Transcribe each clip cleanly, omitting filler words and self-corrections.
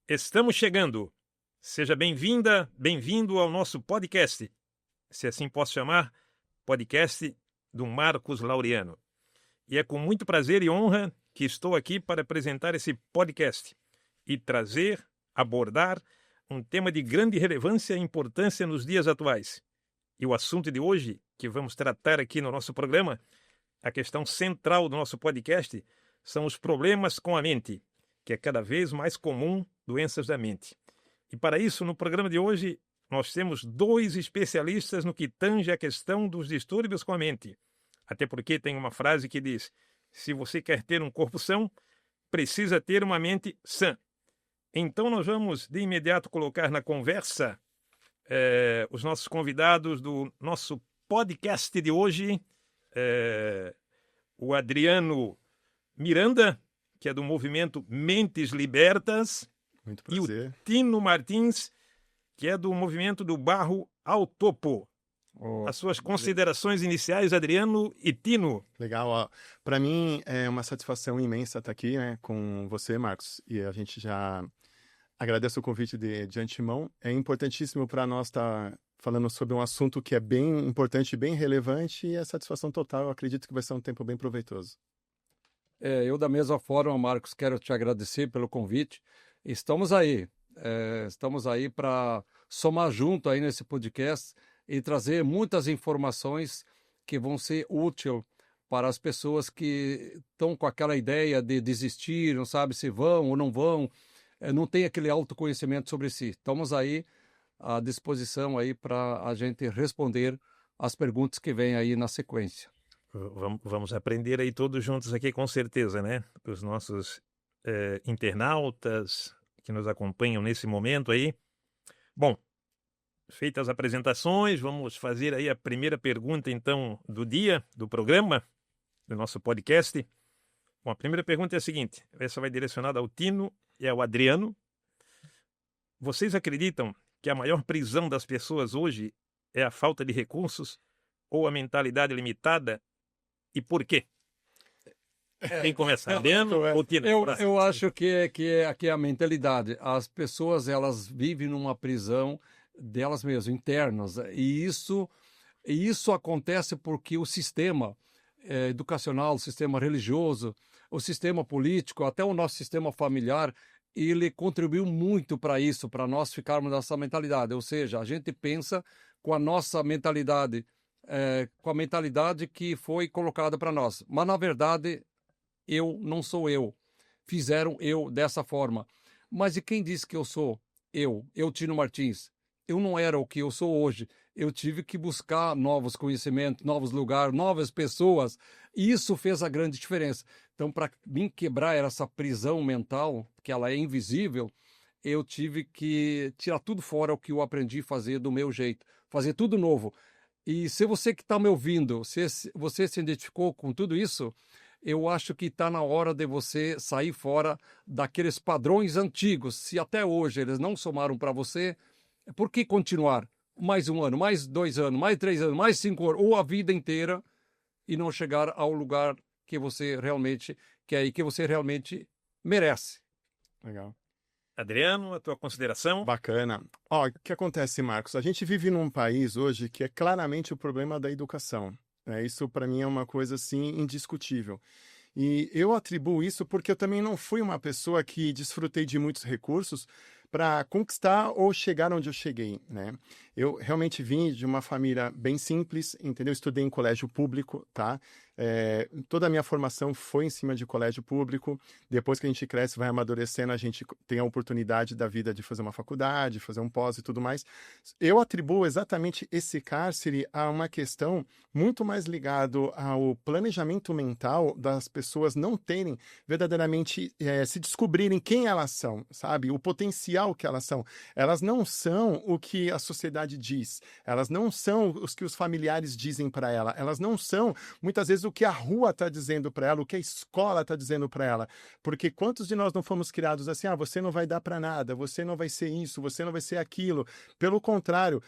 Estamos chegando. Seja bem-vinda, bem-vindo ao nosso podcast, se assim posso chamar, podcast do Marcos Laureano. E é com muito prazer e honra que estou aqui para apresentar esse podcast e trazer, abordar um tema de grande relevância e importância nos dias atuais. E o assunto de hoje, que vamos tratar aqui no nosso programa, a questão central do nosso podcast, são os problemas com a mente, que é cada vez mais comum, doenças da mente. E para isso, no programa de hoje, nós temos dois especialistas no que tange a questão dos distúrbios com a mente. Até porque tem uma frase que diz: se você quer ter um corpo são, precisa ter uma mente sã. Então nós vamos de imediato colocar na conversa os nossos convidados do nosso podcast de hoje, o Adriano Miranda, que é do movimento Mentes Libertas, Muito e o prazer. Tino Martins, que é do movimento do Barro ao Topo. As suas considerações iniciais, Adriano e Tino. Legal. Para mim é uma satisfação imensa estar aqui, né, com você, Marcos. E a gente já agradece o convite de antemão. É importantíssimo para nós estar falando sobre um assunto que é bem importante, bem relevante, e é satisfação total. Eu acredito que vai ser um tempo bem proveitoso. Eu, da mesma forma, Marcos, quero te agradecer pelo convite. Estamos aí para somar junto aí nesse podcast e trazer muitas informações que vão ser úteis para as pessoas que estão com aquela ideia de desistir, não sabe se vão ou não vão, não tem aquele autoconhecimento sobre si. Estamos aí à disposição aí para a gente responder as perguntas que vêm aí na sequência. Vamos aprender aí todos juntos aqui, com certeza, né? Os nossos internautas que nos acompanham nesse momento aí. Bom, feitas as apresentações, vamos fazer aí a primeira pergunta, então, do dia, do programa, do nosso podcast. Bom, a primeira pergunta é a seguinte, essa vai direcionada ao Tino e ao Adriano. Vocês acreditam que a maior prisão das pessoas hoje é a falta de recursos ou a mentalidade limitada? E por quê? Quem começa? Adriano ou Tino? Eu acho que é a mentalidade. As pessoas, elas vivem numa prisão delas mesmas, internas. E isso acontece porque o sistema educacional, o sistema religioso, o sistema político, até o nosso sistema familiar, ele contribuiu muito para isso, para nós ficarmos nessa mentalidade. Ou seja, a gente pensa com a nossa mentalidade, com a mentalidade que foi colocada para nós. Mas, na verdade, eu não sou eu. Fizeram eu dessa forma. Mas e quem disse que eu sou eu? Eu, Tino Martins. Eu não era o que eu sou hoje. Eu tive que buscar novos conhecimentos, novos lugares, novas pessoas. E isso fez a grande diferença. Então, para mim quebrar essa prisão mental, que ela é invisível, eu tive que tirar tudo fora o que eu aprendi a fazer do meu jeito. Fazer tudo novo. E se você que está me ouvindo, se você se identificou com tudo isso, eu acho que está na hora de você sair fora daqueles padrões antigos. Se até hoje eles não somaram para você, por que continuar? Mais um ano, mais 2 anos, mais 3 anos, mais 5 anos, ou a vida inteira e não chegar ao lugar que você realmente quer e que você realmente merece. Legal. Adriano, a tua consideração? Bacana. O que acontece, Marcos? A gente vive num país hoje que é claramente o problema da educação. Isso, para mim, é uma coisa, assim, indiscutível. E eu atribuo isso porque eu também não fui uma pessoa que desfrutei de muitos recursos para conquistar ou chegar onde eu cheguei, né? Eu realmente vim de uma família bem simples, entendeu? Estudei em colégio público, tá? Toda a minha formação foi em cima de colégio público. Depois que a gente cresce, vai amadurecendo, a gente tem a oportunidade da vida de fazer uma faculdade, fazer um pós e tudo mais. Eu atribuo exatamente esse cárcere a uma questão muito mais ligado ao planejamento mental das pessoas não terem verdadeiramente se descobrirem quem elas são, sabe? O potencial que elas são. Elas não são o que a sociedade diz. Elas não são os que os familiares dizem para ela. Elas não são, muitas vezes, o que a rua está dizendo para ela, o que a escola está dizendo para ela. Porque quantos de nós não fomos criados assim, você não vai dar para nada, você não vai ser isso, você não vai ser aquilo. Pelo contrário,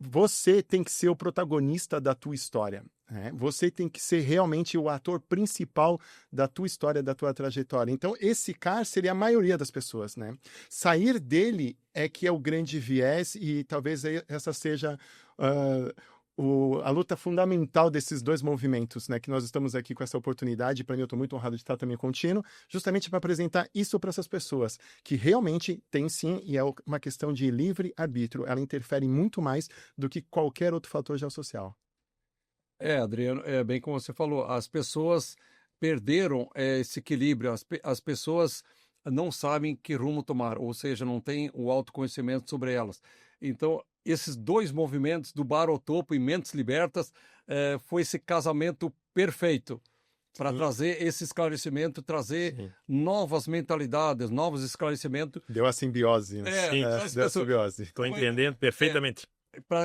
você tem que ser o protagonista da tua história. Né? Você tem que ser realmente o ator principal da tua história, da tua trajetória. Então, esse cárcere é a maioria das pessoas, né? Sair dele é que é o grande viés e talvez essa seja a luta fundamental desses dois movimentos, né? Que nós estamos aqui com essa oportunidade. Para mim, eu estou muito honrado de estar também contínuo, justamente para apresentar isso para essas pessoas, que realmente tem sim, e é uma questão de livre-arbítrio. Ela interfere muito mais do que qualquer outro fator geossocial. Adriano, é bem como você falou, as pessoas perderam esse equilíbrio, as pessoas não sabem que rumo tomar, ou seja, não têm o autoconhecimento sobre elas. Então, esses dois movimentos, do bar ao topo e Mentes Libertas, foi esse casamento perfeito para trazer esse esclarecimento, trazer novas mentalidades, novos esclarecimentos. Deu a simbiose, né? Deu a simbiose. Estou entendendo perfeitamente.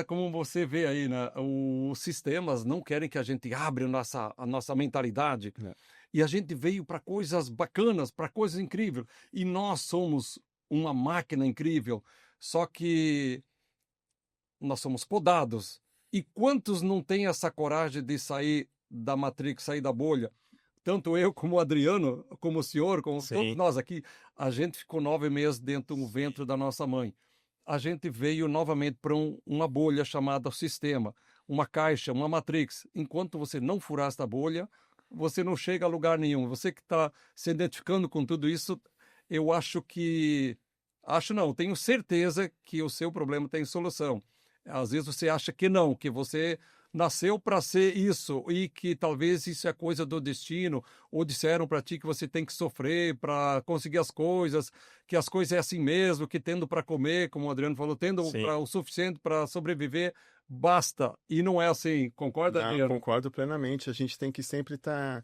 Como você vê aí, né, os sistemas não querem que a gente abra a nossa mentalidade. E a gente veio para coisas bacanas, para coisas incríveis. E nós somos uma máquina incrível, só que nós somos podados. E quantos não têm essa coragem de sair da Matrix, sair da bolha? Tanto eu como o Adriano, como o senhor, como todos nós aqui, a gente ficou 9 meses dentro do ventre da nossa mãe. A gente veio novamente para uma bolha chamada sistema, uma caixa, uma matrix. Enquanto você não furar esta bolha, você não chega a lugar nenhum. Você que está se identificando com tudo isso, eu acho que... tenho certeza que o seu problema tem solução. Às vezes você acha que não, que você nasceu para ser isso e que talvez isso é coisa do destino, ou disseram para ti que você tem que sofrer para conseguir as coisas, que as coisas é assim mesmo, que tendo para comer, como o Adriano falou, tendo o suficiente para sobreviver, basta. E não é assim, concorda, Adriano? Concordo plenamente. A gente tem que sempre estar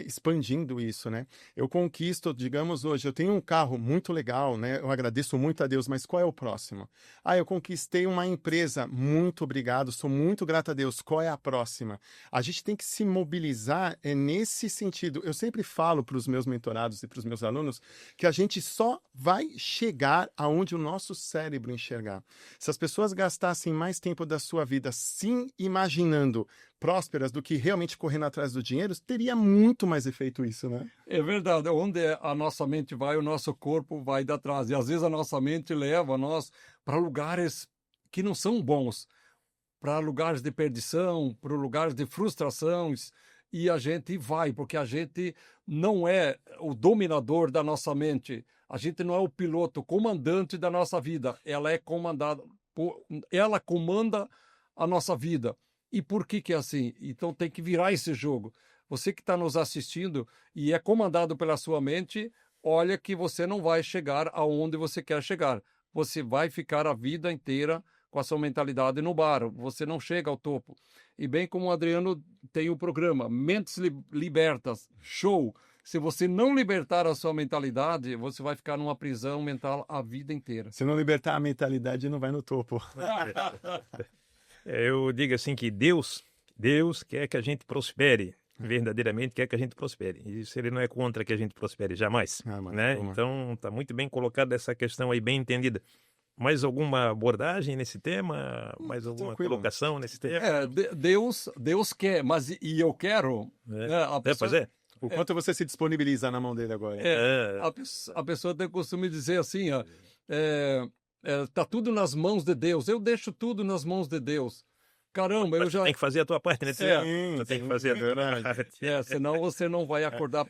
expandindo isso, né? Eu conquisto, digamos, hoje, eu tenho um carro muito legal, né? Eu agradeço muito a Deus, mas qual é o próximo? Eu conquistei uma empresa, muito obrigado, sou muito grato a Deus, qual é a próxima? A gente tem que se mobilizar nesse sentido. Eu sempre falo para os meus mentorados e para os meus alunos que a gente só vai chegar aonde o nosso cérebro enxergar. Se as pessoas gastassem mais tempo da sua vida se imaginando prósperas do que realmente correndo atrás do dinheiro, teria muito mais efeito isso, né? É verdade. Onde a nossa mente vai, o nosso corpo vai de atrás. E às vezes a nossa mente leva nós para lugares que não são bons, para lugares de perdição, para lugares de frustrações. E a gente vai, porque a gente não é o dominador da nossa mente. A gente não é o piloto, o comandante da nossa vida. Ela é comandada, ela comanda a nossa vida. E por que é assim? Então tem que virar esse jogo. Você que está nos assistindo e é comandado pela sua mente, olha que você não vai chegar aonde você quer chegar. Você vai ficar a vida inteira com a sua mentalidade no bar. Você não chega ao topo. E bem como o Adriano tem o programa Mentes Libertas, show. Se você não libertar a sua mentalidade, você vai ficar numa prisão mental a vida inteira. Se não libertar a mentalidade, não vai no topo. Eu digo assim que Deus quer que a gente prospere, verdadeiramente quer que a gente prospere. Isso ele não é contra que a gente prospere, jamais. Né? Então, está muito bem colocada essa questão aí, bem entendida. Mais alguma abordagem nesse tema? Mais alguma colocação nesse tema? Deus quer, mas e eu quero? Pois é. O quanto você se disponibiliza na mão dele agora? A pessoa tem o costume de dizer assim, tá tudo nas mãos de Deus. Eu deixo tudo nas mãos de Deus. Caramba, mas tem que fazer a tua parte, né? Sim, tem que fazer a tua parte. Senão você não vai acordar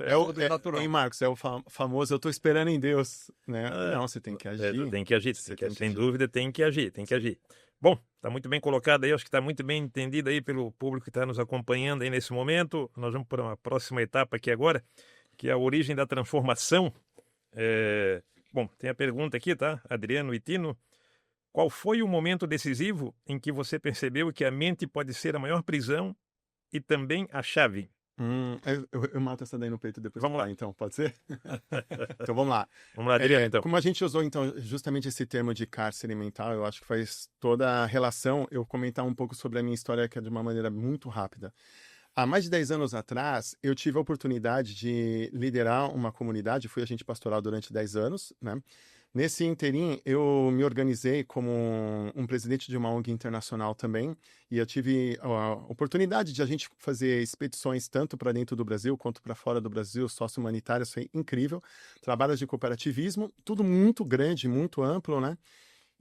natural. Marcos, é o famoso, eu estou esperando em Deus, né? Não, você tem que agir. Tem que agir, sem dúvida, tem que agir. Bom, está muito bem colocado aí, acho que está muito bem entendido aí pelo público que está nos acompanhando aí nesse momento. Nós vamos para uma próxima etapa aqui agora, que é a origem da transformação. Bom, tem a pergunta aqui, tá? Adriano e Tino. Qual foi o momento decisivo em que você percebeu que a mente pode ser a maior prisão e também a chave? Eu mato essa daí no peito depois. Vamos lá, então, pode ser? Então, vamos lá. Vamos lá, Adriano, então. Como a gente usou, então, justamente esse termo de cárcere mental, eu acho que faz toda a relação eu comentar um pouco sobre a minha história, que é de uma maneira muito rápida. Há mais de 10 anos atrás, eu tive a oportunidade de liderar uma comunidade, fui agente pastoral durante 10 anos, né? Nesse interim, eu me organizei como um presidente de uma ONG internacional também, e eu tive a oportunidade de a gente fazer expedições tanto para dentro do Brasil quanto para fora do Brasil, sócio-humanitárias, foi incrível. Trabalhos de cooperativismo, tudo muito grande, muito amplo, né?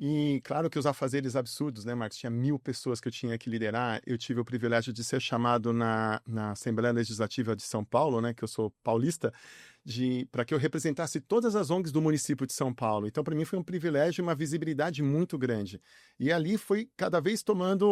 E claro que os afazeres absurdos, né, Marcos? Tinha 1.000 pessoas que eu tinha que liderar. Eu tive o privilégio de ser chamado na Assembleia Legislativa de São Paulo, né, que eu sou paulista, para que eu representasse todas as ONGs do município de São Paulo. Então, para mim, foi um privilégio e uma visibilidade muito grande. E ali foi cada vez tomando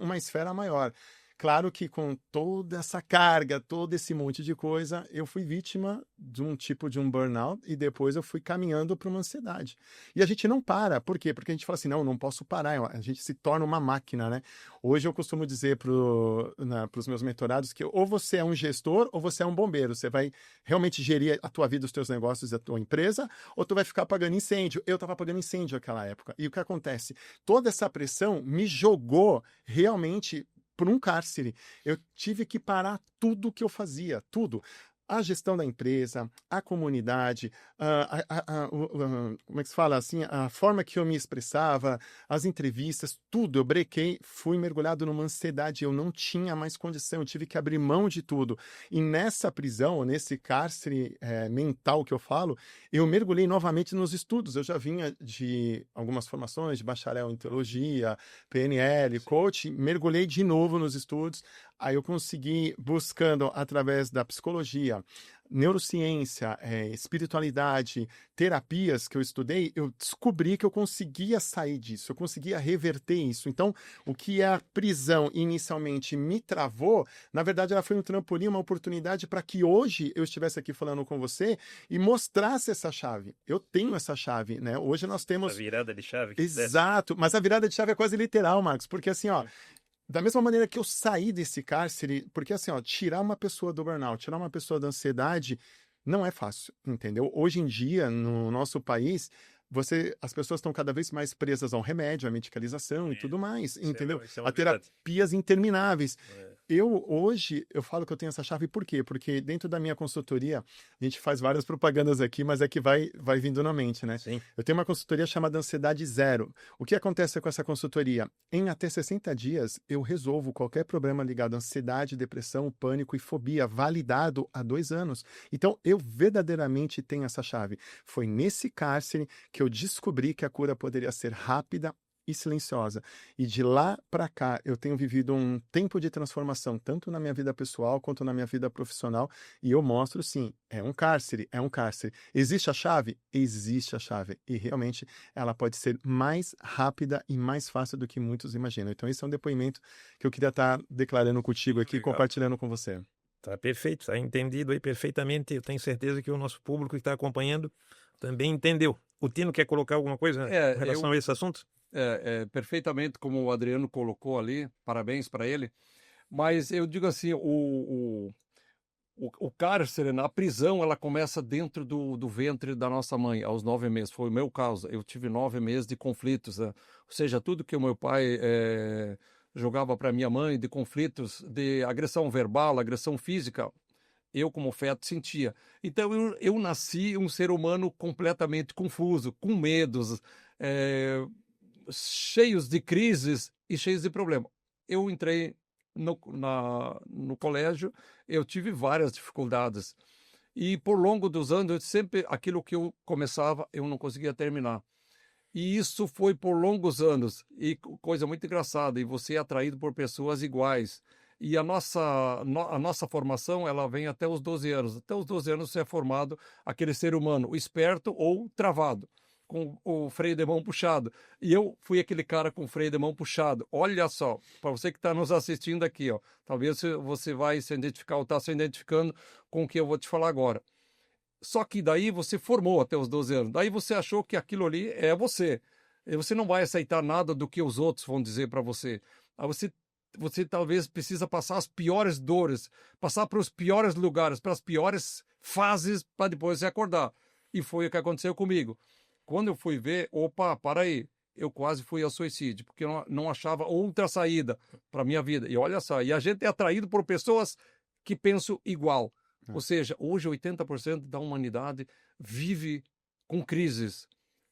uma esfera maior. Claro que com toda essa carga, todo esse monte de coisa, eu fui vítima de um tipo de um burnout e depois eu fui caminhando para uma ansiedade. E a gente não para. Por quê? Porque a gente fala assim, não posso parar. A gente se torna uma máquina, né? Hoje eu costumo dizer para os meus mentorados que ou você é um gestor ou você é um bombeiro. Você vai realmente gerir a tua vida, os teus negócios e a tua empresa, ou tu vai ficar apagando incêndio. Eu estava apagando incêndio naquela época. E o que acontece? Toda essa pressão me jogou realmente por um cárcere. Eu tive que parar tudo que eu fazia, tudo. A gestão da empresa, a comunidade, como é que se fala assim, a forma que eu me expressava, as entrevistas, tudo. Eu brequei, fui mergulhado numa ansiedade, eu não tinha mais condição, eu tive que abrir mão de tudo. E nessa prisão, nesse cárcere mental que eu falo, eu mergulhei novamente nos estudos. Eu já vinha de algumas formações, de bacharel em teologia, PNL, coaching, mergulhei de novo nos estudos. Aí eu consegui, buscando através da psicologia, neurociência, espiritualidade, terapias que eu estudei, eu descobri que eu conseguia sair disso, eu conseguia reverter isso. Então, o que a prisão inicialmente me travou, na verdade ela foi um trampolim, uma oportunidade para que hoje eu estivesse aqui falando com você e mostrasse essa chave. Eu tenho essa chave, né? Hoje nós temos... A virada de chave. Exato, mas a virada de chave é quase literal, Marcos, porque assim, ó, da mesma maneira que eu saí desse cárcere, porque assim, ó, tirar uma pessoa do burnout, tirar uma pessoa da ansiedade, não é fácil, entendeu? Hoje em dia, no nosso país, as pessoas estão cada vez mais presas ao remédio, à medicalização e tudo mais, entendeu? Isso é uma A terapias intermináveis. Hoje, eu falo que eu tenho essa chave, por quê? Porque dentro da minha consultoria, a gente faz várias propagandas aqui, mas é que vai vindo na mente, né? Sim. Eu tenho uma consultoria chamada Ansiedade Zero. O que acontece com essa consultoria? Em até 60 dias, eu resolvo qualquer problema ligado à ansiedade, depressão, pânico e fobia, validado há 2 anos. Então, eu verdadeiramente tenho essa chave. Foi nesse cárcere que eu descobri que a cura poderia ser rápida e silenciosa. E de lá para cá, eu tenho vivido um tempo de transformação, tanto na minha vida pessoal quanto na minha vida profissional, e eu mostro, sim, é um cárcere, é um cárcere. Existe a chave? Existe a chave. E realmente ela pode ser mais rápida e mais fácil do que muitos imaginam. Então, esse é um depoimento que eu queria estar declarando contigo aqui, Legal. compartilhando com você. Tá perfeito, tá entendido aí perfeitamente. Eu tenho certeza que o nosso público que está acompanhando também entendeu. O Tino quer colocar alguma coisa em relação a esse assunto? Perfeitamente como o Adriano colocou ali, parabéns para ele. Mas eu digo assim, o cárcere, a prisão, ela começa dentro do ventre da nossa mãe, aos 9 meses. Foi o meu caso. Eu tive 9 meses de conflitos, né? Ou seja, tudo que o meu pai jogava para minha mãe, de conflitos, de agressão verbal, agressão física, eu, como feto, sentia. Então, eu nasci um ser humano completamente confuso, com medos, cheios de crises e cheios de problemas. Eu entrei no colégio, eu tive várias dificuldades. E por longo dos anos, eu sempre, aquilo que eu começava, eu não conseguia terminar. E isso foi por longos anos. E coisa muito engraçada, e você é atraído por pessoas iguais. E a nossa formação, ela vem até os 12 anos. Até os 12 anos você é formado aquele ser humano, o esperto ou travado, com o freio de mão puxado. E eu fui aquele cara com o freio de mão puxado. Olha só, para você que está nos assistindo aqui, ó, talvez você vai se identificar ou está se identificando com o que eu vou te falar agora. Só que daí você formou até os 12 anos. Daí você achou que aquilo ali é você. E você não vai aceitar nada do que os outros vão dizer para você. Aí você talvez precisa passar as piores dores, passar para os piores lugares, para as piores fases, para depois se acordar. E foi o que aconteceu comigo. Quando eu fui ver, para aí, eu quase fui ao suicídio, porque eu não achava outra saída para a minha vida. E olha só, e a gente é atraído por pessoas que pensam igual. Ou seja, hoje 80% da humanidade vive com crises.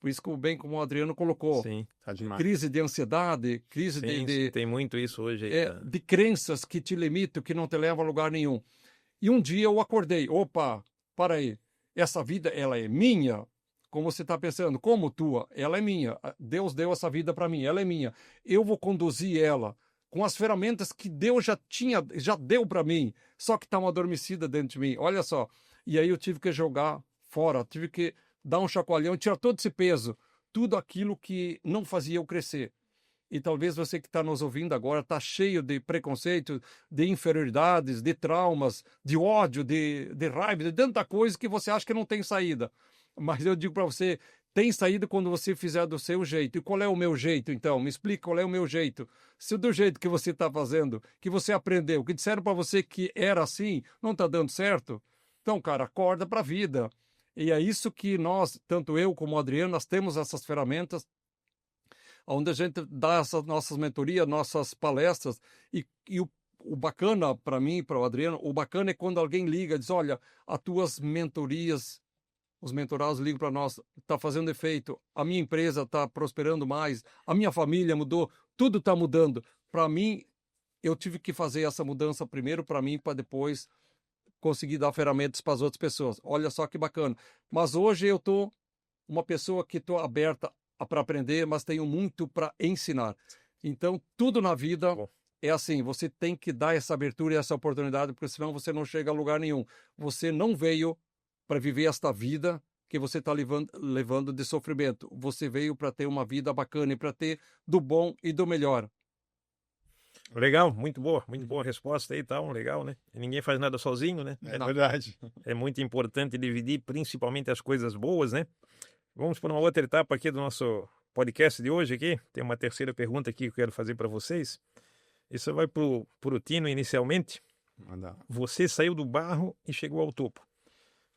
Por isso que, bem como o Adriano colocou, Sim, Tá demais. crise de ansiedade, crise sim, tem muito isso hoje aí. Tá? de crenças que te limitam, que não te levam a lugar nenhum. E um dia eu acordei, opa, para aí, essa vida, ela é minha? Como você está pensando? Como tua? Ela é minha. Deus deu essa vida para mim, ela é minha. Eu vou conduzir ela com as ferramentas que Deus já deu para mim, só que estão adormecidas dentro de mim. Olha só. E aí eu tive que jogar fora, tive que dar um chacoalhão, tirar todo esse peso, tudo aquilo que não fazia eu crescer. E talvez você que está nos ouvindo agora está cheio de preconceito, de inferioridades, de traumas, de ódio, de raiva, de tanta coisa que você acha que não tem saída. Mas eu digo para você, tem saída quando você fizer do seu jeito. E qual é o meu jeito, então? Me explica qual é o meu jeito. Se do jeito que você está fazendo, que você aprendeu, que disseram para você que era assim, não está dando certo, então, cara, acorda para a vida. E é isso que nós, tanto eu como o Adriano, nós temos essas ferramentas onde a gente dá essas nossas mentorias, nossas palestras, e o bacana para mim, para o Adriano, o bacana é quando alguém liga e diz, olha, as tuas mentorias, os mentorados ligam para nós, está fazendo efeito, a minha empresa está prosperando mais, a minha família mudou, tudo está mudando. Para mim, eu tive que fazer essa mudança primeiro para mim, para depois conseguir dar ferramentas para as outras pessoas. Olha só que bacana. Mas hoje eu estou uma pessoa que estou aberta para aprender, mas tenho muito para ensinar. Então, tudo na vida é assim, você tem que dar essa abertura e essa oportunidade, porque senão você não chega a lugar nenhum. Você não veio para viver esta vida que você está levando de sofrimento. Você veio para ter uma vida bacana e para ter do bom e do melhor. Legal, muito boa resposta aí, tá? Legal, né? E ninguém faz nada sozinho, né? É verdade. É muito importante dividir, principalmente as coisas boas, né? Vamos para uma outra etapa aqui do nosso podcast de hoje aqui. Tem uma terceira pergunta aqui que eu quero fazer para vocês. Isso vai para o Tino inicialmente. Manda. Você saiu do barro e chegou ao topo.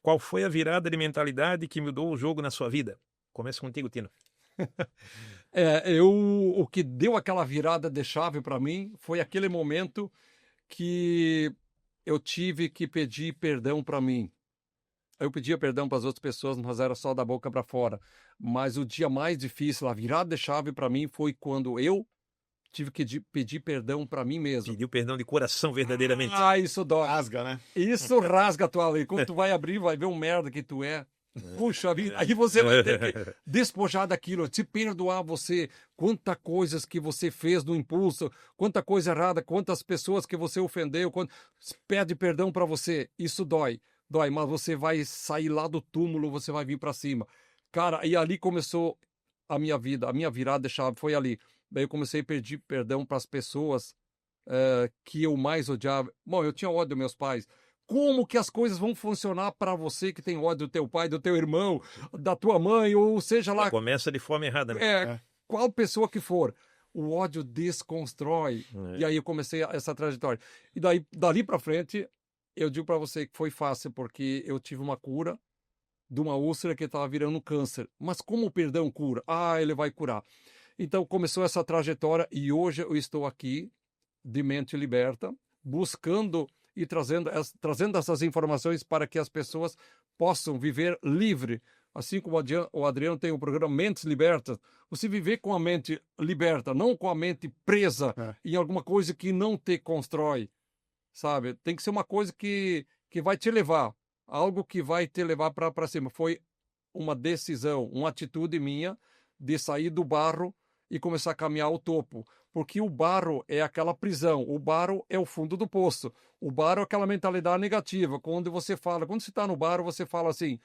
Qual foi a virada de mentalidade que mudou o jogo na sua vida? Começa contigo, Tino. O que deu aquela virada de chave para mim foi aquele momento que eu tive que pedir perdão para mim. Eu pedia perdão para as outras pessoas, mas era só da boca para fora. Mas o dia mais difícil, a virada de chave para mim foi quando eu tive que pedir perdão para mim mesmo. Pediu perdão de coração verdadeiramente. Ah, isso dói. Rasga, né? Isso rasga a tua alma. E quando tu vai abrir, vai ver um merda que tu é. Puxa vida, aí você vai ter que despojar daquilo, se perdoar você, quantas coisas que você fez no impulso, quanta coisa errada, quantas pessoas que você ofendeu, pede perdão para você, isso dói, mas você vai sair lá do túmulo, você vai vir para cima. Cara, e ali começou a minha vida, a minha virada de chave foi ali. Daí eu comecei a pedir perdão para as pessoas que eu mais odiava. Bom, eu tinha ódio dos meus pais. Como que as coisas vão funcionar para você que tem ódio do teu pai, do teu irmão, da tua mãe, ou seja lá... Começa de forma errada, né? Qual pessoa que for. O ódio desconstrói. E aí eu comecei essa trajetória. E daí, dali para frente, eu digo para você que foi fácil, porque eu tive uma cura de uma úlcera que estava virando câncer. Mas como o perdão cura? Ah, ele vai curar. Então começou essa trajetória e hoje eu estou aqui, de mente liberta, buscando e trazendo essas informações para que as pessoas possam viver livre. Assim como o Adriano tem o programa Mentes Libertas, você viver com a mente liberta, não com a mente presa em alguma coisa que não te constrói, sabe? Tem que ser uma coisa que vai te levar, algo que vai te levar para cima. Foi uma decisão, uma atitude minha de sair do barro e começar a caminhar ao topo. Porque o barro é aquela prisão, o barro é o fundo do poço, o barro é aquela mentalidade negativa, quando você está no barro, você fala assim,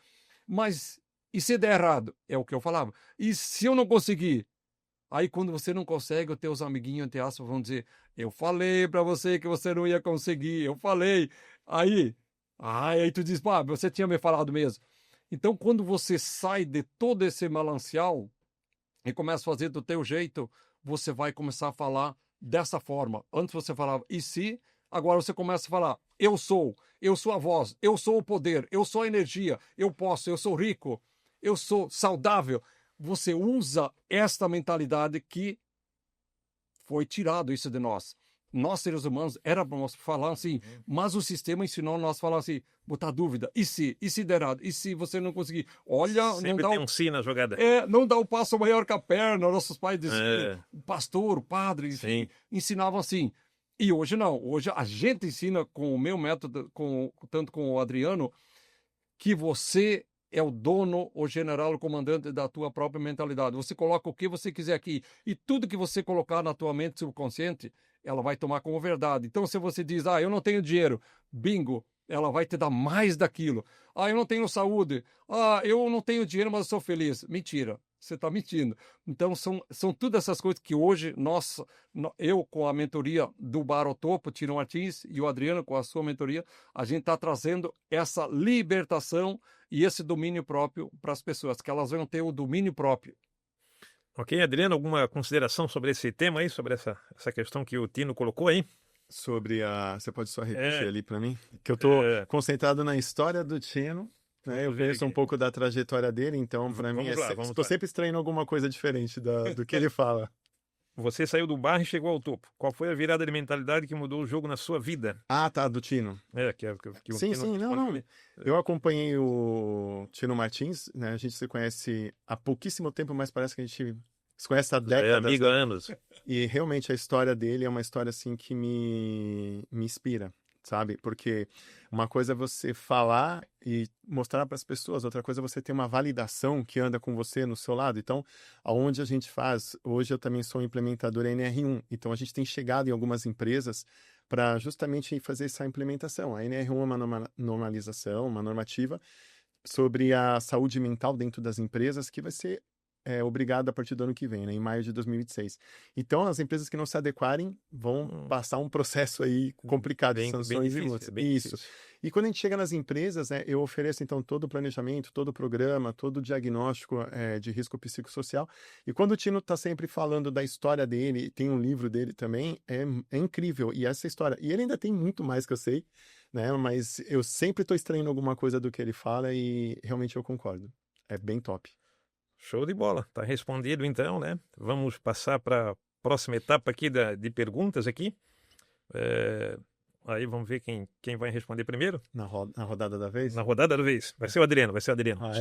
mas e se der errado? É o que eu falava. E se eu não conseguir? Aí quando você não consegue, os teus amiguinhos, entre aspas, vão dizer, eu falei para você que você não ia conseguir, eu falei. Aí tu diz, você tinha me falado mesmo. Então quando você sai de todo esse manancial e começa a fazer do teu jeito, você vai começar a falar dessa forma. Antes você falava, e se? Agora você começa a falar, eu sou a voz, eu sou o poder, eu sou a energia, eu posso, eu sou rico, eu sou saudável. Você usa esta mentalidade que foi tirado isso de nós. nós seres humanos era para nós falar assim, mas o sistema ensinou nós a falar assim, botar dúvida, e se der errado, e se você não conseguir, olha, Sempre não dá tem um si na jogada. não dá o passo maior que a perna, nossos pais diziam, É. o pastor, o padre, Sim. ensinavam assim. E hoje não, hoje a gente ensina com o meu método, tanto com o Adriano, que você é o dono, o general, o comandante da tua própria mentalidade. Você coloca o que você quiser aqui. E tudo que você colocar na tua mente subconsciente, ela vai tomar como verdade. Então, se você diz, eu não tenho dinheiro, bingo, ela vai te dar mais daquilo. Eu não tenho saúde. Eu não tenho dinheiro, mas eu sou feliz. Mentira. Você está mentindo. Então, são todas essas coisas que hoje eu, com a mentoria do Bar ao Topo, Tino Martins, e o Adriano, com a sua mentoria, a gente está trazendo essa libertação e esse domínio próprio para as pessoas, que elas vão ter o domínio próprio. Ok, Adriano, alguma consideração sobre esse tema aí, sobre essa questão que o Tino colocou aí? Sobre Você pode só repetir ali para mim? Que eu tô concentrado na história do Tino, né? Eu conheço um pouco da trajetória dele, então para mim estou sempre extraindo alguma coisa diferente do que ele fala. Você saiu do bar e chegou ao topo. Qual foi a virada de mentalidade que mudou o jogo na sua vida? Tá, do Tino. Sim, Não. Eu acompanhei o Tino Martins, né? A gente se conhece há pouquíssimo tempo, mas parece que a gente se conhece há décadas. É amigo há anos. E realmente a história dele é uma história assim que me inspira, sabe? Porque uma coisa é você falar e mostrar para as pessoas, outra coisa é você ter uma validação que anda com você no seu lado. Então, aonde a gente faz, hoje eu também sou implementador NR1, então a gente tem chegado em algumas empresas para justamente fazer essa implementação. A NR1 é uma normalização, uma normativa sobre a saúde mental dentro das empresas que vai ser obrigado a partir do ano que vem, né, em maio de 2026. Então, as empresas que não se adequarem vão passar um processo aí complicado de sanções e multas. Isso. E quando a gente chega nas empresas, eu ofereço, então, todo o planejamento, todo o programa, todo o diagnóstico de risco psicossocial. E quando o Tino está sempre falando da história dele, tem um livro dele também, é incrível. E essa história... E ele ainda tem muito mais que eu sei, né? Mas eu sempre estou extraindo alguma coisa do que ele fala e realmente eu concordo. É bem top. Show de bola, tá respondido então, né? Vamos passar para a próxima etapa aqui de perguntas aqui. Aí vamos ver quem vai responder primeiro. Na rodada da vez? Na rodada da vez. Vai ser o Adriano.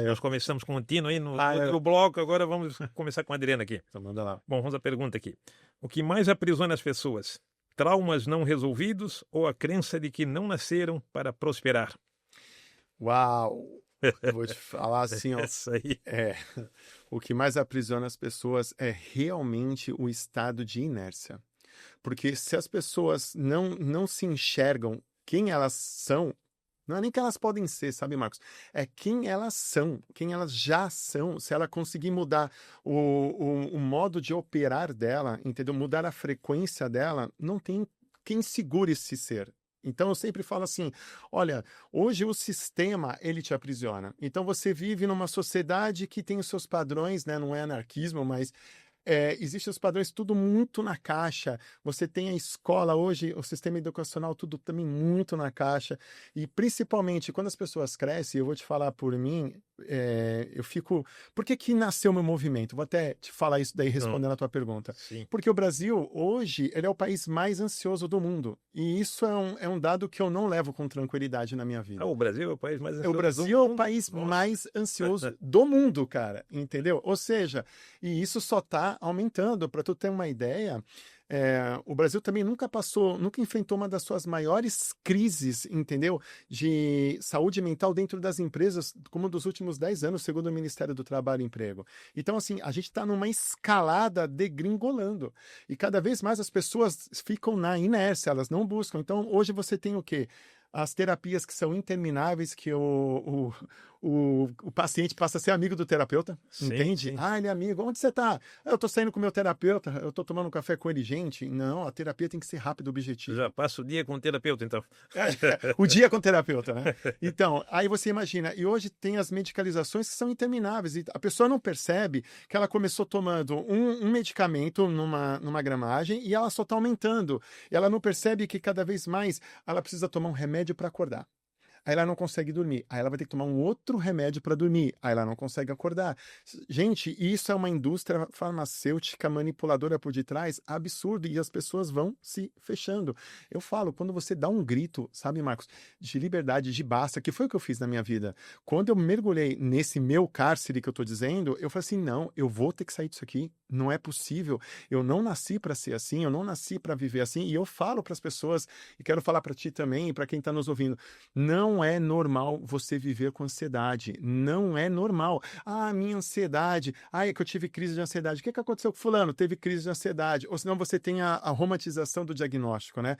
Nós começamos com o Tino aí no outro bloco, agora vamos começar com o Adriano aqui. Então manda lá. Bom, vamos à pergunta aqui. O que mais aprisiona as pessoas? Traumas não resolvidos ou a crença de que não nasceram para prosperar? Uau! Eu vou te falar assim, ó. Essa aí. O que mais aprisiona as pessoas é realmente o estado de inércia. Porque se as pessoas não se enxergam quem elas são, não é nem que elas podem ser, sabe, Marcos? É quem elas são, quem elas já são. Se ela conseguir mudar o modo de operar dela, entendeu? Mudar a frequência dela, não tem quem segure esse ser. Então, eu sempre falo assim, olha, hoje o sistema, ele te aprisiona. Então, você vive numa sociedade que tem os seus padrões, né? Não é anarquismo, mas existem os padrões tudo muito na caixa. Você tem a escola hoje, o sistema educacional, tudo também muito na caixa. E, principalmente, quando as pessoas crescem, eu vou te falar por mim, eu fico... Por que nasceu o meu movimento? Vou até te falar isso daí, respondendo a tua pergunta. Sim. Porque o Brasil, hoje, ele é o país mais ansioso do mundo. E isso é um dado que eu não levo com tranquilidade na minha vida. O Brasil é o país mais ansioso O Brasil é o país mais ansioso do mundo, cara. Entendeu? Ou seja, e isso só está aumentando. Para tu ter uma ideia... o Brasil também nunca enfrentou uma das suas maiores crises, entendeu? De saúde mental dentro das empresas, como dos últimos 10 anos, segundo o Ministério do Trabalho e Emprego. Então, assim, a gente está numa escalada degringolando. E cada vez mais as pessoas ficam na inércia, elas não buscam. Então, hoje você tem o quê? As terapias que são intermináveis, que o paciente passa a ser amigo do terapeuta, entende? Sim. Ele é amigo. Onde você está? Eu estou saindo com o meu terapeuta, eu estou tomando um café com ele. Gente, não, a terapia tem que ser rápida e objetiva. Já passa o dia com o terapeuta, então. O dia com o terapeuta, né? Então, aí você imagina, e hoje tem as medicalizações que são intermináveis, e a pessoa não percebe que ela começou tomando um medicamento numa gramagem e ela só está aumentando. Ela não percebe que cada vez mais ela precisa tomar um remédio para acordar. aí ela não consegue dormir, aí ela vai ter que tomar um outro remédio para dormir, aí ela não consegue acordar. Gente, isso é uma indústria farmacêutica manipuladora por detrás absurdo e as pessoas vão se fechando. Eu falo, quando você dá um grito, sabe, Marcos, de liberdade, de basta, que foi o que eu fiz na minha vida. Quando eu mergulhei nesse meu cárcere que eu tô dizendo, eu falei assim, não, eu vou ter que sair disso aqui, não é possível, eu não nasci para ser assim, eu não nasci para viver assim, e eu falo para as pessoas, e quero falar para ti também, e para quem está nos ouvindo, não é normal você viver com ansiedade, não é normal. Ah, minha ansiedade, ah, é que eu tive crise de ansiedade, o que aconteceu com fulano? Teve crise de ansiedade, ou senão você tem a romantização do diagnóstico, né?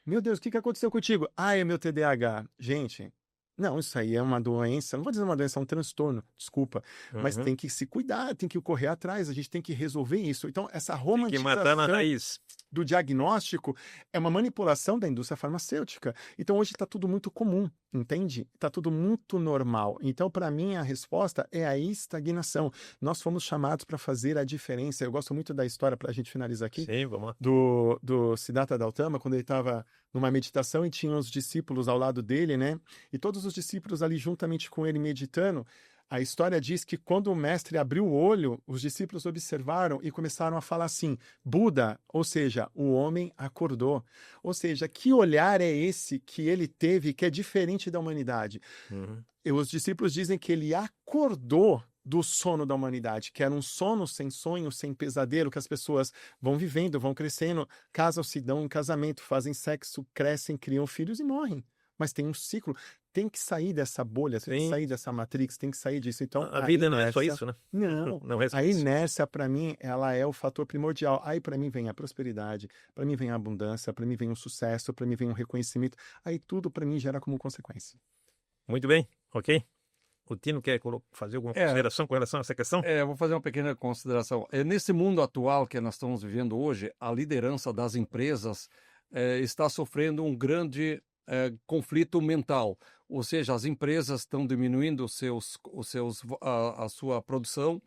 Meu Deus, o que aconteceu contigo? Ah, é meu TDAH. Gente, não, isso aí é uma doença, não vou dizer uma doença, é um transtorno, desculpa, mas tem que se cuidar, tem que correr atrás, a gente tem que resolver isso. Então, essa Tem que matar na romantização raiz. do diagnóstico é uma manipulação da indústria farmacêutica. Então, hoje está tudo muito comum, entende? Está tudo muito normal. Então, para mim, a resposta é a estagnação. Nós fomos chamados para fazer a diferença. Eu gosto muito da história, para a gente finalizar aqui, Sim, vamos lá. do Siddhartha Gautama, quando ele estava numa meditação e tinha os discípulos ao lado dele, né? E todos os discípulos ali juntamente com ele meditando. A história diz que quando o mestre abriu o olho, os discípulos observaram e começaram a falar assim: Buda, ou seja, o homem acordou. Ou seja, que olhar é esse que ele teve que é diferente da humanidade? E os discípulos dizem que ele acordou do sono da humanidade, que era um sono sem sonho, sem pesadelo, que as pessoas vão vivendo, vão crescendo, casam-se, dão em casamento, fazem sexo, crescem, criam filhos e morrem. Mas tem um ciclo, tem que sair dessa bolha, tem que Sim. sair dessa matrix, tem que sair disso. Então, A vida não é só isso, né? Não, Não é só a isso. inércia, para mim, ela é o fator primordial. Aí, para mim, vem a prosperidade, para mim, vem a abundância, para mim, vem o sucesso, para mim, vem o reconhecimento. Aí, tudo, para mim, gera como consequência. Muito bem, ok? O Tino quer fazer alguma consideração com relação a essa questão? Eu vou fazer uma pequena consideração. Nesse mundo atual que nós estamos vivendo hoje, a liderança das empresas está sofrendo um grande conflito mental. Ou seja, as empresas estão diminuindo a sua produção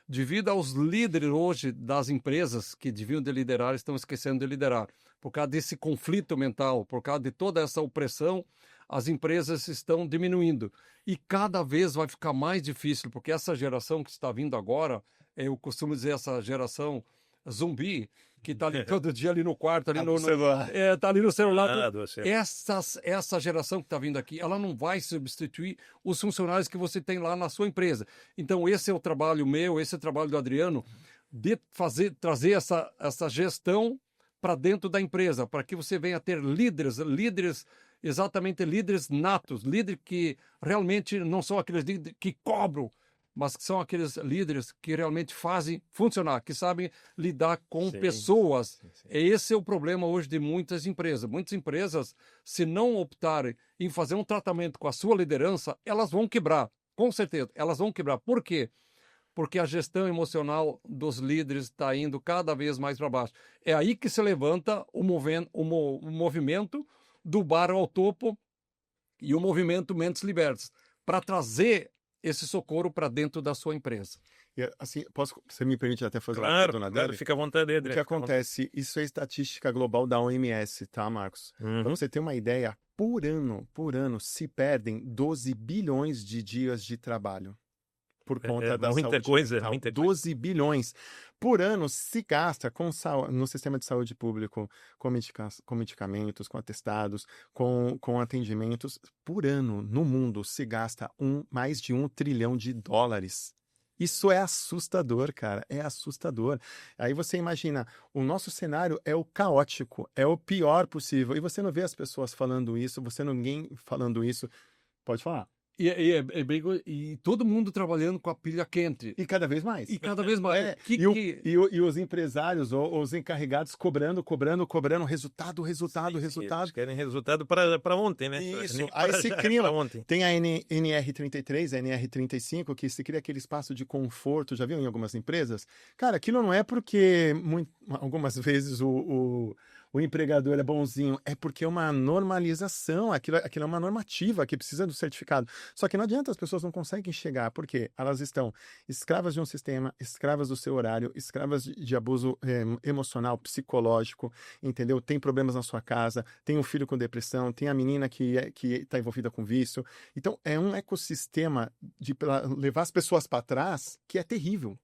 devido aos líderes hoje das empresas que deviam de liderar, estão esquecendo de liderar. Por causa desse conflito mental, por causa de toda essa opressão, as empresas estão diminuindo. E cada vez vai ficar mais difícil, porque essa geração que está vindo agora, eu costumo dizer essa geração zumbi, que está ali todo dia ali no quarto, ali no celular. tá ali no celular. Essa geração que está vindo aqui, ela não vai substituir os funcionários que você tem lá na sua empresa. Então, esse é o trabalho meu, esse é o trabalho do Adriano, de trazer essa gestão para dentro da empresa, para que você venha ter líderes, exatamente líderes natos, líderes que realmente não são aqueles líderes que cobram, mas que são aqueles líderes que realmente fazem funcionar, que sabem lidar com pessoas. Sim. Esse é o problema hoje de muitas empresas. Muitas empresas, se não optarem em fazer um tratamento com a sua liderança, elas vão quebrar, com certeza, elas vão quebrar. Por quê? Porque a gestão emocional dos líderes está indo cada vez mais para baixo. É aí que se levanta o movimento do bar ao topo e o movimento Mentes Libertas, para trazer esse socorro para dentro da sua empresa. E, assim, você me permite até fazer Claro, uma claro, dele? fica à vontade, Adriano. O que acontece? Isso é estatística global da OMS, tá, Marcos? Para você ter uma ideia, por ano, se perdem 12 bilhões de dias de trabalho. Por conta da muita saúde coisa, mental. muita 12 bilhões por ano se gasta no sistema de saúde público com medicamentos, com atestados, com atendimentos. Por ano, no mundo, se gasta mais de $1 trilhão. Isso é assustador, cara. É assustador. Aí você imagina, o nosso cenário é o caótico, é o pior possível. E você não vê as pessoas falando isso, você não vê ninguém falando isso. Pode falar. E todo mundo trabalhando com a pilha quente. E cada vez mais. E cada vez mais. E os empresários ou os encarregados cobrando resultado. Eles querem resultado para ontem, né? Isso. Aí se cria. Tem a NR33, a NR35, que se cria aquele espaço de conforto, já viu em algumas empresas? Cara, aquilo não é porque algumas vezes o o empregador é bonzinho, é porque é uma normalização, aquilo é uma normativa que precisa do certificado. Só que não adianta, as pessoas não conseguem chegar, porque elas estão escravas de um sistema, escravas do seu horário, escravas de abuso emocional, psicológico, entendeu? Tem problemas na sua casa, tem um filho com depressão, tem a menina que está envolvida com vício. Então, é um ecossistema de levar as pessoas para trás que é terrível.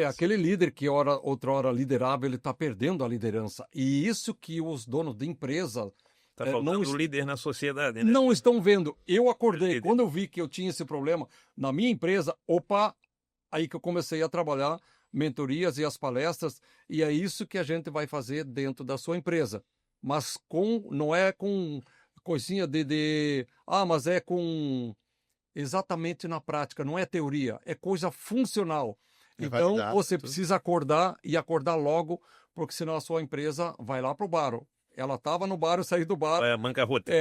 Aquele líder que outra hora liderava, ele está perdendo a liderança. E isso que os donos de empresa Está faltando líder na sociedade, né? não estão vendo. Eu acordei, Líder. quando eu vi que eu tinha esse problema na minha empresa, aí que eu comecei a trabalhar mentorias e as palestras, e é isso que a gente vai fazer dentro da sua empresa. Mas não é com coisinha mas é com exatamente na prática, não é teoria, é coisa funcional. Então, você precisa acordar e acordar logo, porque senão a sua empresa vai lá para o bar. Ela estava no bar, eu saí do bar. Vai a bancarrota.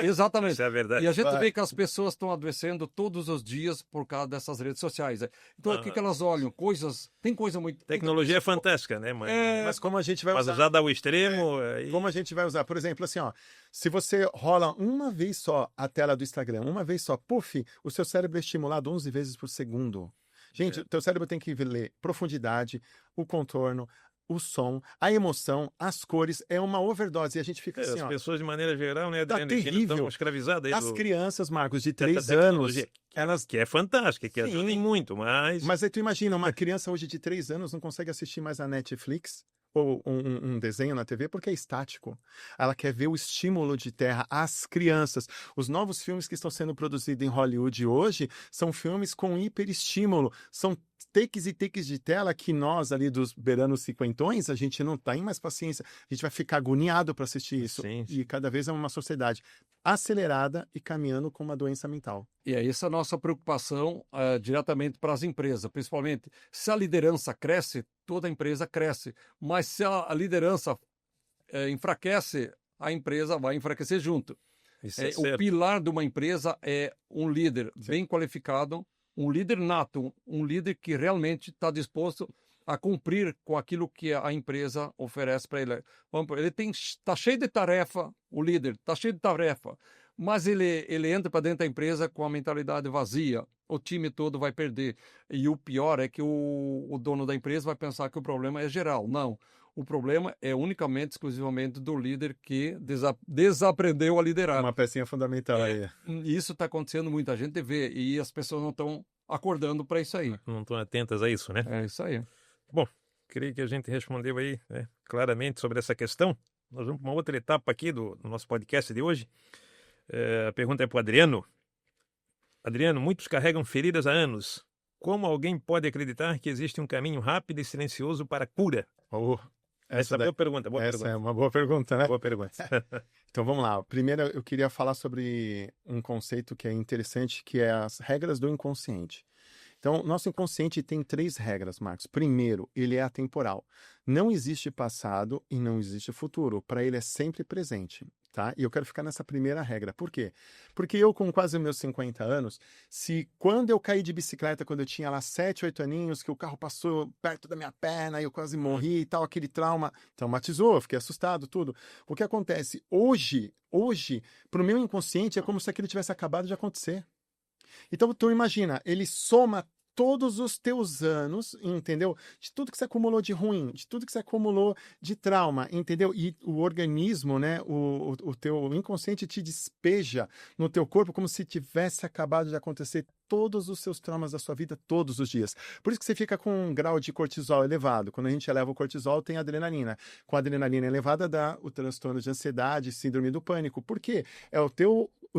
Exatamente. Isso é verdade. E a gente vê que as pessoas estão adoecendo todos os dias por causa dessas redes sociais. Então, o que elas olham? Tem coisa muito... Tecnologia é fantástica, né? Mas como a gente vai usar? Mas usada ao extremo... Como a gente vai usar? Por exemplo, assim, ó, se você rola uma vez só a tela do Instagram, uma vez só, o seu cérebro é estimulado 11 vezes por segundo. Gente, o teu cérebro tem que ler profundidade, o contorno, o som, a emoção, as cores, é uma overdose. E a gente fica assim, as pessoas, de maneira geral, né, tá terrível. Estão escravizadas. As crianças, Marcos, de 3 anos, elas... Que é fantástica, que ajudem muito, mas... Mas aí tu imagina, uma criança hoje de 3 anos não consegue assistir mais a Netflix ou um desenho na TV porque é estático. Ela quer ver o estímulo de terra. As crianças, os novos filmes que estão sendo produzidos em Hollywood hoje são filmes com hiperestímulo, são takes e takes de tela que nós ali dos beiranos cinquentões, a gente não tem mais paciência, a gente vai ficar agoniado para assistir isso. Sim. E cada vez é uma sociedade acelerada e caminhando com uma doença mental. E é essa a nossa preocupação diretamente para as empresas, principalmente se a liderança cresce, toda a empresa cresce, mas se a liderança enfraquece, a empresa vai enfraquecer junto. O pilar de uma empresa é um líder bem qualificado, um líder nato, um líder que realmente está disposto a cumprir com aquilo que a empresa oferece para ele. Ele está cheio de tarefa, o líder está cheio de tarefa, mas ele entra para dentro da empresa com a mentalidade vazia, o time todo vai perder. E o pior é que o dono da empresa vai pensar que o problema é geral. Não, o problema é unicamente, exclusivamente do líder que desaprendeu a liderar. Uma pecinha fundamental aí. Isso está acontecendo, muita gente vê, e as pessoas não estão acordando para isso aí. Não estão atentas a isso, né? É isso aí. Bom, creio que a gente respondeu aí, né, claramente sobre essa questão. Nós vamos para uma outra etapa aqui do nosso podcast de hoje. A pergunta é para o Adriano. Adriano, muitos carregam feridas há anos. Como alguém pode acreditar que existe um caminho rápido e silencioso para a cura? Essa é uma boa pergunta. É uma boa pergunta, né? Boa pergunta. Então vamos lá. Primeiro eu queria falar sobre um conceito que é interessante, que é as regras do inconsciente. Então, nosso inconsciente tem 3 regras, Marcos. Primeiro, ele é atemporal. Não existe passado e não existe futuro. Para ele é sempre presente, tá? E eu quero ficar nessa primeira regra. Por quê? Porque eu, com quase meus 50 anos, se quando eu caí de bicicleta, quando eu tinha lá 7, 8 aninhos, que o carro passou perto da minha perna e eu quase morri e tal, aquele trauma traumatizou, eu fiquei assustado, tudo. O que acontece? Hoje, para o meu inconsciente, é como se aquilo tivesse acabado de acontecer. Então, tu imagina, ele soma todos os teus anos, entendeu? De tudo que você acumulou de ruim, de tudo que você acumulou de trauma, entendeu? E o organismo, né, o teu inconsciente te despeja no teu corpo como se tivesse acabado de acontecer todos os seus traumas da sua vida todos os dias. Por isso que você fica com um grau de cortisol elevado. Quando a gente eleva o cortisol, tem adrenalina. Com a adrenalina elevada, dá o transtorno de ansiedade, síndrome do pânico. Por quê? É o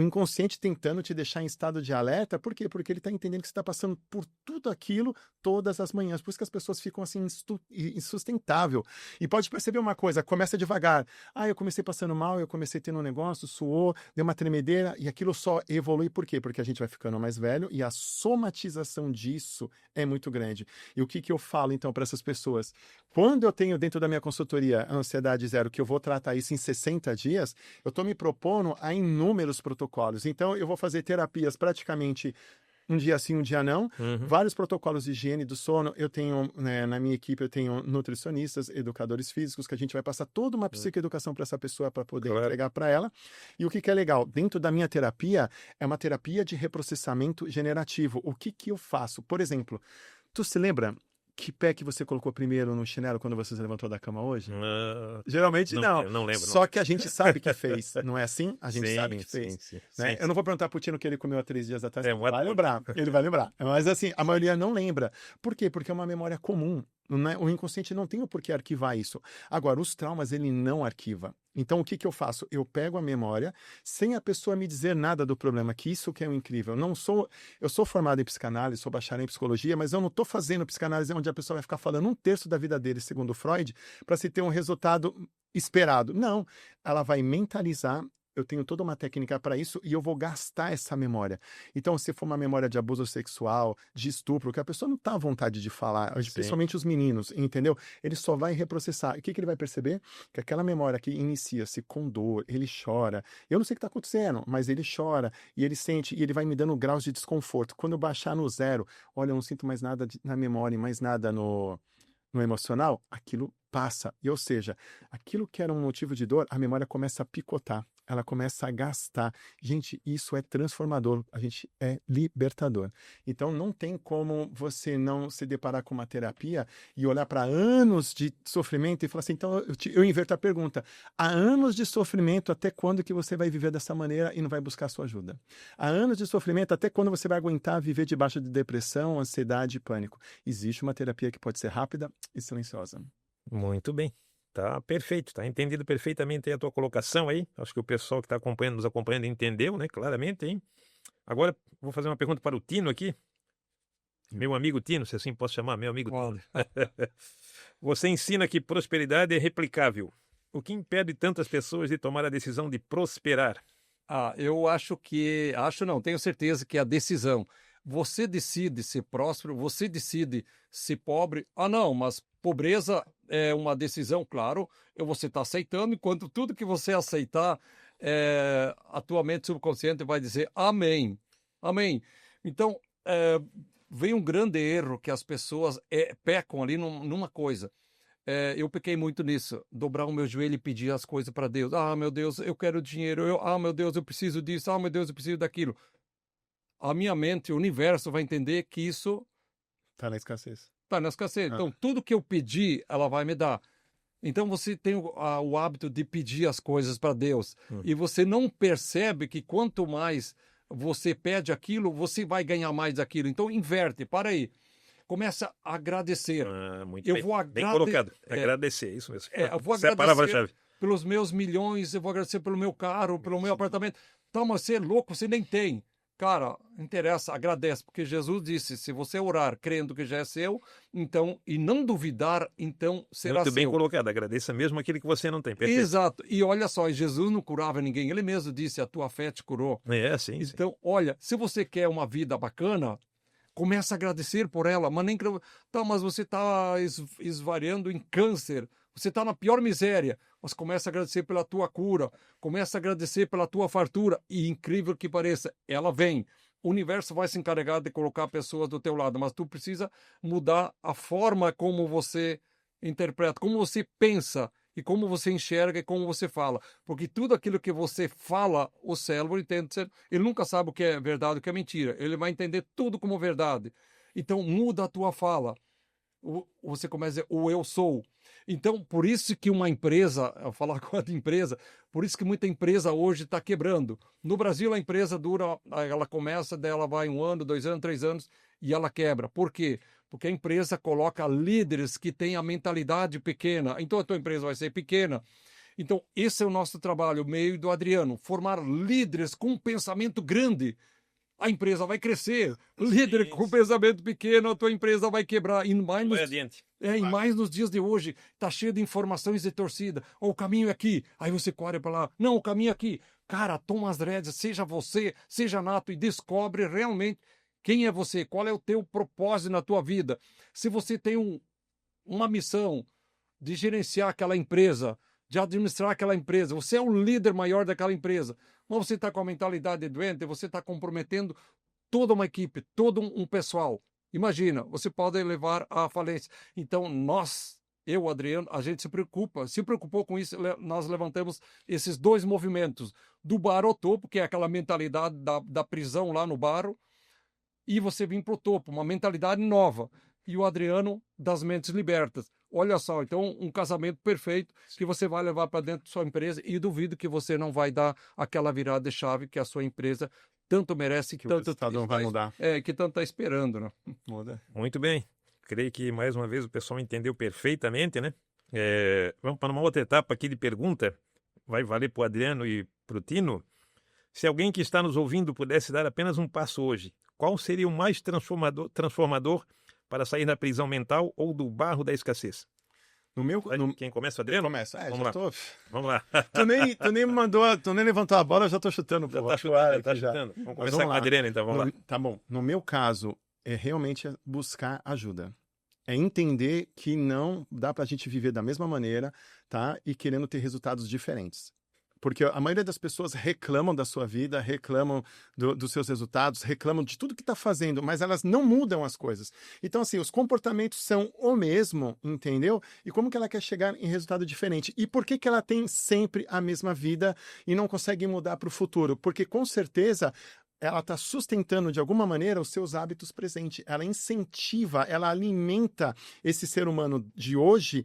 inconsciente tentando te deixar em estado de alerta. Por quê? Porque ele está entendendo que você está passando por tudo aquilo todas as manhãs. Por isso que as pessoas ficam assim insustentável. E pode perceber uma coisa, começa devagar. Eu comecei passando mal, eu comecei tendo um negócio, suou, deu uma tremedeira, e aquilo só evolui. Por quê? Porque a gente vai ficando mais velho e a somatização disso é muito grande. E o que eu falo, então, para essas pessoas? Quando eu tenho dentro da minha consultoria a Ansiedade Zero, que eu vou tratar isso em 60 dias, eu estou me propondo a inúmeros protocolos. Então, eu vou fazer terapias praticamente um dia sim, um dia não. Uhum. Vários protocolos de higiene do sono. Eu tenho, né, na minha equipe, eu tenho nutricionistas, educadores físicos, que a gente vai passar toda uma psicoeducação para essa pessoa para poder entregar para ela. E o que é legal? Dentro da minha terapia, é uma terapia de reprocessamento generativo. O que eu faço? Por exemplo, tu se lembra que pé que você colocou primeiro no chinelo quando você se levantou da cama hoje? Geralmente não. Eu não lembro. Só que a gente sabe que fez, não é assim? A gente sabe que fez. Sim, Né? sim. Eu não vou perguntar pro Tino que ele comeu há 3 dias atrás. É, Vai lembrar, ele vai lembrar. Mas assim, a maioria não lembra. Por quê? Porque é uma memória comum. Né? O inconsciente não tem o porquê arquivar isso. Agora, os traumas, ele não arquiva. Então, o que eu faço? Eu pego a memória, sem a pessoa me dizer nada do problema, que isso que é o incrível. Eu sou formado em psicanálise, sou bacharel em psicologia, mas eu não estou fazendo psicanálise onde a pessoa vai ficar falando 1/3 da vida dele, segundo Freud, para se ter um resultado esperado. Não, ela vai mentalizar. Eu tenho toda uma técnica para isso e eu vou gastar essa memória. Então, se for uma memória de abuso sexual, de estupro, que a pessoa não está à vontade de falar, principalmente os meninos, entendeu? Ele só vai reprocessar. E o que ele vai perceber? Que aquela memória que inicia-se com dor, ele chora. Eu não sei o que está acontecendo, mas ele chora e ele sente e ele vai me dando graus de desconforto. Quando eu baixar no 0, olha, eu não sinto mais nada na memória, mais nada no emocional, aquilo passa. E, ou seja, aquilo que era um motivo de dor, a memória começa a picotar. Ela começa a gastar. Gente, isso é transformador. A gente é libertador. Então, não tem como você não se deparar com uma terapia e olhar para anos de sofrimento e falar assim, então eu inverto a pergunta. Há anos de sofrimento, até quando que você vai viver dessa maneira e não vai buscar sua ajuda? Há anos de sofrimento, até quando você vai aguentar viver debaixo de depressão, ansiedade e pânico? Existe uma terapia que pode ser rápida e silenciosa. Muito bem. Tá perfeito, tá entendido perfeitamente aí a tua colocação aí. Acho que o pessoal que está acompanhando, nos acompanhando, entendeu, né? Claramente, hein? Agora, vou fazer uma pergunta para o Tino aqui. Meu amigo Tino, se assim posso chamar, meu amigo Tino. Você ensina que prosperidade é replicável. O que impede tantas pessoas de tomar a decisão de prosperar? Eu tenho certeza que é a decisão. Você decide ser próspero, você decide ser pobre. Não, mas pobreza é uma decisão, claro, você está aceitando, enquanto tudo que você aceitar, a tua mente subconsciente vai dizer amém, amém. Então, vem um grande erro que as pessoas pecam ali numa coisa. Eu pequei muito nisso, dobrar o meu joelho e pedir as coisas para Deus. Meu Deus, eu quero dinheiro. Meu Deus, eu preciso disso. Meu Deus, eu preciso daquilo. A minha mente, o universo vai entender que isso está na escassez. Está na escassez. Então, tudo que eu pedir, ela vai me dar. Então, você tem o hábito de pedir as coisas para Deus. E você não percebe que quanto mais você pede aquilo, você vai ganhar mais daquilo. Então, inverte. Para aí. Começa a agradecer. Muito bem. Bem colocado. Agradecer, isso mesmo. Eu vou Essa é a palavra-chave. Pelos meus milhões, eu vou agradecer pelo meu carro, pelo meu apartamento. Então, mas você é louco, você nem tem. Cara, interessa, agradece, porque Jesus disse, se você orar crendo que já é seu, então, e não duvidar, então será seu. Muito bem colocado, agradeça mesmo aquilo que você não tem. Perfeito. Exato, e olha só, Jesus não curava ninguém, ele mesmo disse, a tua fé te curou. Sim. Então, olha, se você quer uma vida bacana, começa a agradecer por ela, mas mas você está esvariando em câncer, você está na pior miséria, mas começa a agradecer pela tua cura, começa a agradecer pela tua fartura, e incrível que pareça, ela vem. O universo vai se encarregar de colocar pessoas do teu lado, mas tu precisa mudar a forma como você interpreta, como você pensa, e como você enxerga e como você fala. Porque tudo aquilo que você fala, o cérebro entende. Ele nunca sabe o que é verdade e o que é mentira. Ele vai entender tudo como verdade. Então, muda a tua fala. Você começa a dizer, o eu sou. Então, por isso que uma empresa, eu falar agora de empresa, por isso que muita empresa hoje está quebrando. No Brasil, a empresa ela começa, dela vai 1 ano, 2 anos, 3 anos, e ela quebra. Por quê? Porque a empresa coloca líderes que têm a mentalidade pequena. Então, a tua empresa vai ser pequena. Então, esse é o nosso trabalho, o meio do Adriano, formar líderes com um pensamento grande. A empresa vai crescer. Líder com pensamento pequeno, a tua empresa vai quebrar. E mais nos dias de hoje, está cheio de informações de torcida. O caminho é aqui. Aí você corre para lá. Não, o caminho é aqui. Cara, toma as rédeas, seja você, seja nato e descobre realmente quem é você, qual é o teu propósito na tua vida. Se você tem uma missão de gerenciar aquela empresa, de administrar aquela empresa, você é o líder maior daquela empresa, mas você está com a mentalidade doente, você está comprometendo toda uma equipe, todo um pessoal. Imagina, você pode levar à falência. Então, eu, Adriano, a gente se preocupou com isso, nós levantamos esses 2 movimentos, do bar ao topo, que é aquela mentalidade da prisão lá no bar, e você vir para o topo, uma mentalidade nova. E o Adriano das mentes libertas. Olha só, então um casamento perfeito que você vai levar para dentro da sua empresa e duvido que você não vai dar aquela virada de chave que a sua empresa tanto merece, Que o resultado não vai mudar. que tanto está esperando, né? Muda. Muito bem. Creio que, mais uma vez, o pessoal entendeu perfeitamente, né? Vamos para uma outra etapa aqui de pergunta. Vai valer para o Adriano e para o Tino. Se alguém que está nos ouvindo pudesse dar apenas um passo hoje, qual seria o mais transformador para sair da prisão mental ou do barro da escassez? Quem começa, Adriano? Começa. Vamos já lá. tô... Vamos lá. Tu nem levantou a bola, eu já tô chutando. Já Pô. tá chutando, tá chutando. Vamos começar com o lá. Adriano, então. Vamos lá. Tá bom. No meu caso, é realmente buscar ajuda. É entender que não dá pra gente viver da mesma maneira, tá? E querendo ter resultados diferentes. Porque a maioria das pessoas reclamam da sua vida, reclamam dos seus resultados, reclamam de tudo que está fazendo, mas elas não mudam as coisas. Então, assim, os comportamentos são o mesmo, entendeu? E como que ela quer chegar em resultado diferente? E por que que ela tem sempre a mesma vida e não consegue mudar para o futuro? Porque, com certeza, ela está sustentando, de alguma maneira, os seus hábitos presentes. Ela incentiva, ela alimenta esse ser humano de hoje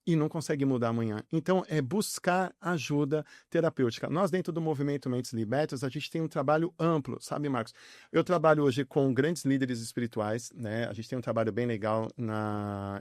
e não consegue mudar amanhã. Então, é buscar ajuda terapêutica. Nós, dentro do movimento Mentes Libertas, a gente tem um trabalho amplo, sabe, Marcos? Eu trabalho hoje com grandes líderes espirituais, né? A gente tem um trabalho bem legal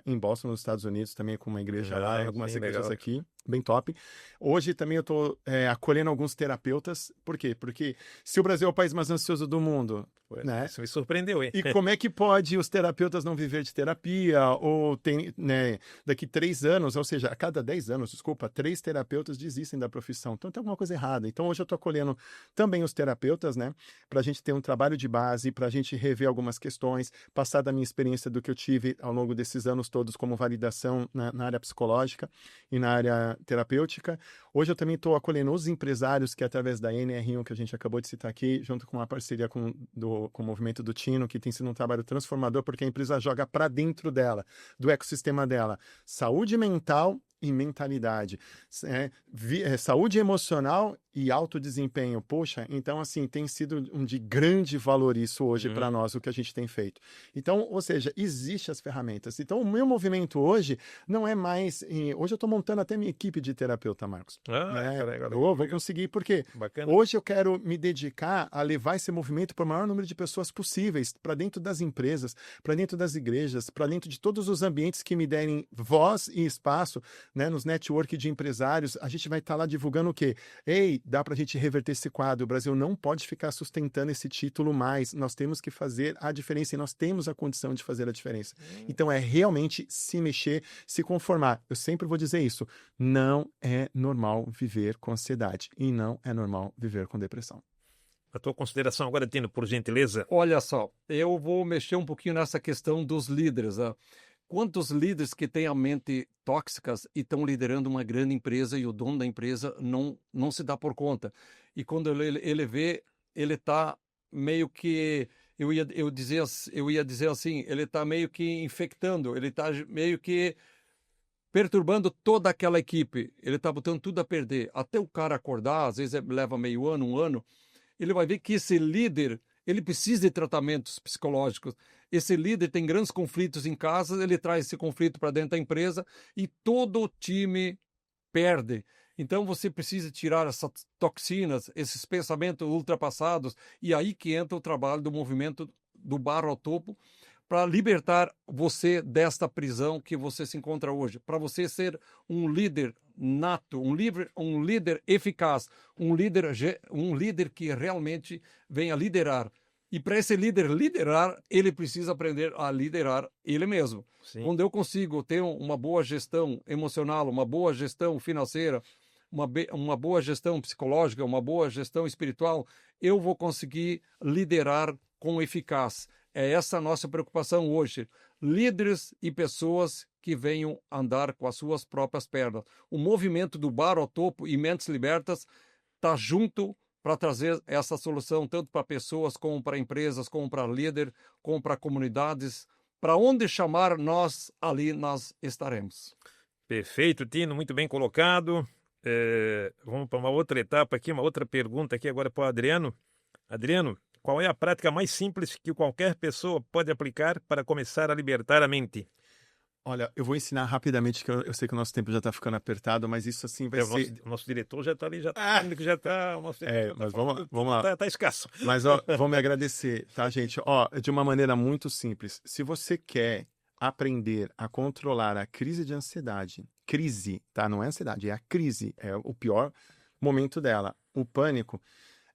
em Boston, nos Estados Unidos, também com uma igreja lá, e algumas igrejas aqui, bem top. Hoje também eu estou acolhendo alguns terapeutas. Por quê? Porque se o Brasil é o país mais ansioso do mundo, né? Isso me surpreendeu, hein? E como é que pode os terapeutas não viver de terapia? Ou tem, né, daqui 3 anos, ou seja, a cada 10 anos, desculpa, 3 terapeutas desistem da profissão. Então tem alguma coisa errada. Então hoje eu estou acolhendo também os terapeutas, né? Para a gente ter um trabalho de base, para a gente rever algumas questões, passar da minha experiência do que eu tive ao longo desses anos todos como validação na área psicológica e na área terapêutica. Hoje eu também estou acolhendo os empresários que através da NR1, que a gente acabou de citar aqui, junto com uma parceria com o movimento do Tino, que tem sido um trabalho transformador, porque a empresa joga para dentro dela, do ecossistema dela, saúde mental e mentalidade, saúde emocional e alto desempenho. Poxa, então assim, tem sido de grande valor isso hoje para nós, o que a gente tem feito. Então, ou seja, existem as ferramentas. Então, o meu movimento hoje não é mais... Hoje eu estou montando até minha equipe de terapeuta, Marcos. Vou conseguir, porque Bacana. Hoje eu quero me dedicar a levar esse movimento para o maior número de pessoas possíveis, para dentro das empresas, para dentro das igrejas, para dentro de todos os ambientes que me derem voz e espaço, né, nos network de empresários. A gente vai estar lá divulgando o quê? Ei, dá para a gente reverter esse quadro. O Brasil não pode ficar sustentando esse título mais. Nós temos que fazer a diferença e nós temos a condição de fazer a diferença. Então é realmente se mexer, se conformar. Eu sempre vou dizer isso. Não é normal viver com ansiedade e não é normal viver com depressão. A tua consideração agora, Tino, por gentileza. Olha só, eu vou mexer um pouquinho nessa questão dos líderes, né? Quantos líderes que têm a mente tóxicas e estão liderando uma grande empresa e o dono da empresa não se dá por conta. E quando ele vê, ele está meio que, eu ia dizer assim, ele está meio que infectando, ele está meio que perturbando toda aquela equipe. Ele está botando tudo a perder. Até o cara acordar, às vezes leva meio ano, 1 ano, ele vai ver que esse líder, ele precisa de tratamentos psicológicos. Esse líder tem grandes conflitos em casa, ele traz esse conflito para dentro da empresa e todo o time perde. Então você precisa tirar essas toxinas, esses pensamentos ultrapassados, e aí que entra o trabalho do movimento do barro ao topo, para libertar você desta prisão que você se encontra hoje, para você ser um líder nato, um líder eficaz, um líder que realmente venha liderar. E para esse líder liderar, ele precisa aprender a liderar ele mesmo. Sim. Quando eu consigo ter uma boa gestão emocional, uma boa gestão financeira, uma boa gestão psicológica, uma boa gestão espiritual, eu vou conseguir liderar com eficácia. É essa a nossa preocupação hoje. Líderes e pessoas que venham andar com as suas próprias pernas. O movimento do Bar ao Topo e Mentes Libertas está junto para trazer essa solução tanto para pessoas, como para empresas, como para líderes, como para comunidades. Para onde chamar, ali nós estaremos. Perfeito, Tino, muito bem colocado. Vamos para uma outra etapa aqui, uma outra pergunta aqui agora para o Adriano. Adriano, qual é a prática mais simples que qualquer pessoa pode aplicar para começar a libertar a mente? Olha, eu vou ensinar rapidamente, que eu sei que o nosso tempo já está ficando apertado, mas isso assim vai ser... O nosso diretor já está ali, já está... Mas vamos lá. Está escasso. Mas, vão me agradecer, tá, gente? De uma maneira muito simples. Se você quer aprender a controlar a crise de ansiedade, crise, tá? Não é ansiedade, é a crise, é o pior momento dela, o pânico,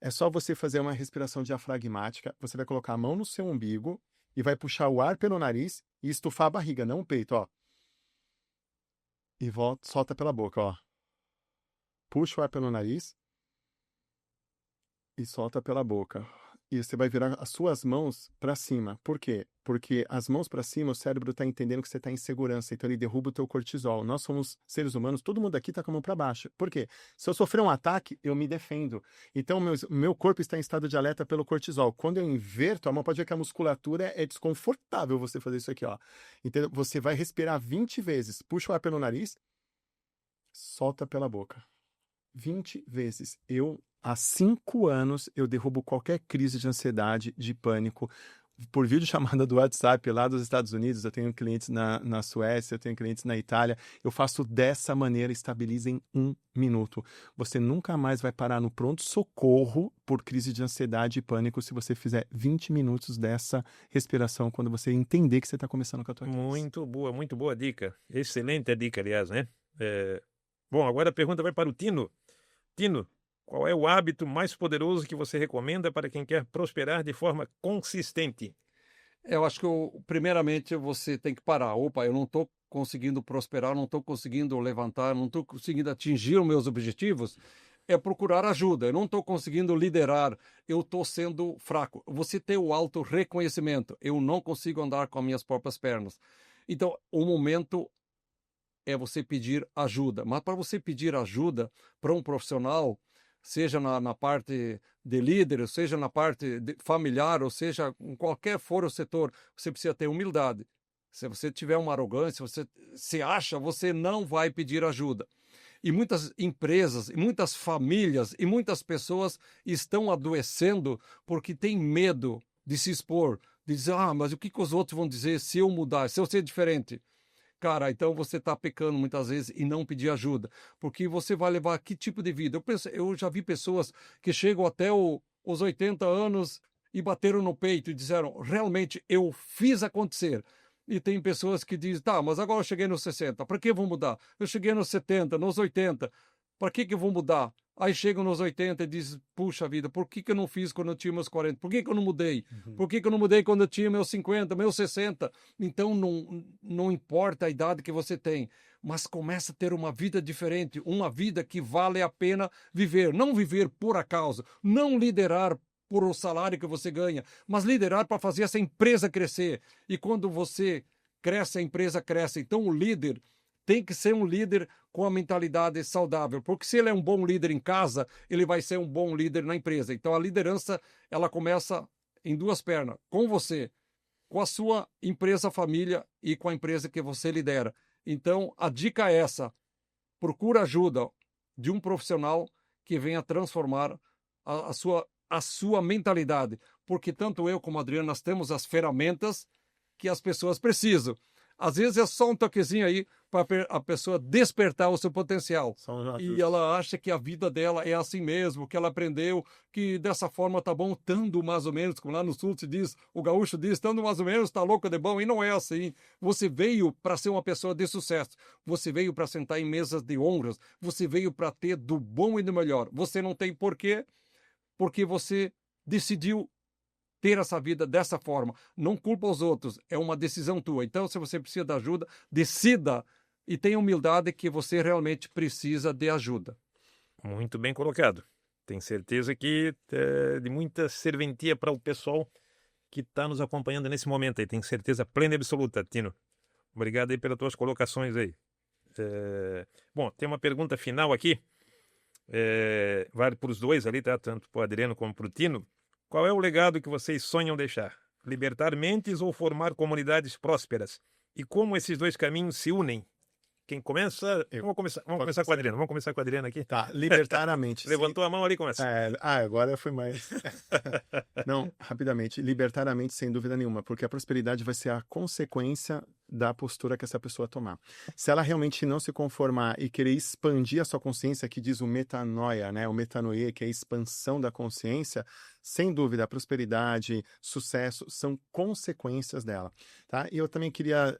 é só você fazer uma respiração diafragmática, você vai colocar a mão no seu umbigo e vai puxar o ar pelo nariz e estufar a barriga, não o peito, ó. E solta pela boca, ó. Puxa o ar pelo nariz e solta pela boca. E você vai virar as suas mãos para cima. Por quê? Porque as mãos para cima, o cérebro está entendendo que você está em segurança, então ele derruba o teu cortisol. Nós somos seres humanos, todo mundo aqui está com a mão para baixo. Por quê? Se eu sofrer um ataque, eu me defendo. Então, meu corpo está em estado de alerta pelo cortisol. Quando eu inverto a mão, pode ver que a musculatura é desconfortável você fazer isso aqui, ó. Então, você vai respirar 20 vezes. Puxa o ar pelo nariz, solta pela boca. 20 vezes. Há 5 anos, eu derrubo qualquer crise de ansiedade, de pânico, por videochamada do WhatsApp lá dos Estados Unidos. Eu tenho clientes na Suécia, eu tenho clientes na Itália. Eu faço dessa maneira, estabiliza em 1 minuto. Você nunca mais vai parar no pronto-socorro por crise de ansiedade e pânico se você fizer 20 minutos dessa respiração, quando você entender que você está começando com a tua crise. Muito boa dica. Excelente a dica, aliás, né? Bom, agora a pergunta vai para o Tino. Tino, qual é o hábito mais poderoso que você recomenda para quem quer prosperar de forma consistente? Eu acho que, primeiramente, você tem que parar. Opa, eu não estou conseguindo prosperar, não estou conseguindo levantar, não estou conseguindo atingir os meus objetivos. É procurar ajuda. Eu não estou conseguindo liderar, eu estou sendo fraco. Você tem o auto-reconhecimento. Eu não consigo andar com as minhas próprias pernas. Então, o momento é você pedir ajuda. Mas para você pedir ajuda para um profissional, seja na parte de líder, seja na parte familiar, ou seja, em qualquer for o setor, você precisa ter humildade. Se você tiver uma arrogância, você se acha, você não vai pedir ajuda. E muitas empresas, e muitas famílias, e muitas pessoas estão adoecendo porque têm medo de se expor, de dizer, mas o que os outros vão dizer se eu mudar, se eu ser diferente? Cara, então você está pecando muitas vezes e não pedir ajuda, porque você vai levar que tipo de vida? Eu já vi pessoas que chegam até os 80 anos e bateram no peito e disseram, realmente eu fiz acontecer. E tem pessoas que dizem, tá, mas agora eu cheguei nos 60, para que eu vou mudar? Eu cheguei nos 70, nos 80, para que eu vou mudar? Aí chegam nos 80 e dizem, puxa vida, por que eu não fiz quando eu tinha meus 40? Por que eu não mudei? Por que eu não mudei quando eu tinha meus 50, meus 60? Então, não importa a idade que você tem, mas começa a ter uma vida diferente, uma vida que vale a pena viver. Não viver por acaso, não liderar por o salário que você ganha, mas liderar para fazer essa empresa crescer. E quando você cresce, a empresa cresce. Então, o líder tem que ser um líder com a mentalidade saudável, porque se ele é um bom líder em casa, ele vai ser um bom líder na empresa. Então a liderança, ela começa em 2 pernas, com você, com a sua empresa, família e com a empresa que você lidera. Então a dica é essa, procura ajuda de um profissional que venha transformar a sua mentalidade, porque tanto eu como o Adriano, nós temos as ferramentas que as pessoas precisam. Às vezes é só um toquezinho aí para a pessoa despertar o seu potencial. E ela acha que a vida dela é assim mesmo, que ela aprendeu, que dessa forma tá bom, tanto mais ou menos, como lá no sul se diz, o gaúcho diz, tanto mais ou menos, tá louco de bom, e não é assim. Você veio para ser uma pessoa de sucesso, você veio para sentar em mesas de honras, você veio para ter do bom e do melhor. Você não tem porquê, porque você decidiu ter essa vida dessa forma. Não culpa os outros, é uma decisão tua. Então, se você precisa de ajuda, decida e tenha humildade que você realmente precisa de ajuda. Muito bem colocado. Tenho certeza que é de muita serventia para o pessoal que está nos acompanhando nesse momento aí. Tenho certeza plena e absoluta, Tino. Obrigado aí pelas tuas colocações aí. Bom, tem uma pergunta final aqui. vale para os dois ali, tá? Tanto para o Adriano como para o Tino. Qual é o legado que vocês sonham deixar? Libertar mentes ou formar comunidades prósperas? E como esses dois caminhos se unem? Quem começa? Vamos começar com o Adriano. Vamos começar com o Adriano aqui. Tá, libertar a mente. Levantou a mão ali, começa. Agora foi mais. Não, rapidamente. Libertar a mente, sem dúvida nenhuma, porque a prosperidade vai ser a consequência da postura que essa pessoa tomar. Se ela realmente não se conformar e querer expandir a sua consciência, que diz o metanoia, né? O metanoia, que é a expansão da consciência, sem dúvida, a prosperidade, sucesso são consequências dela, tá? E eu também queria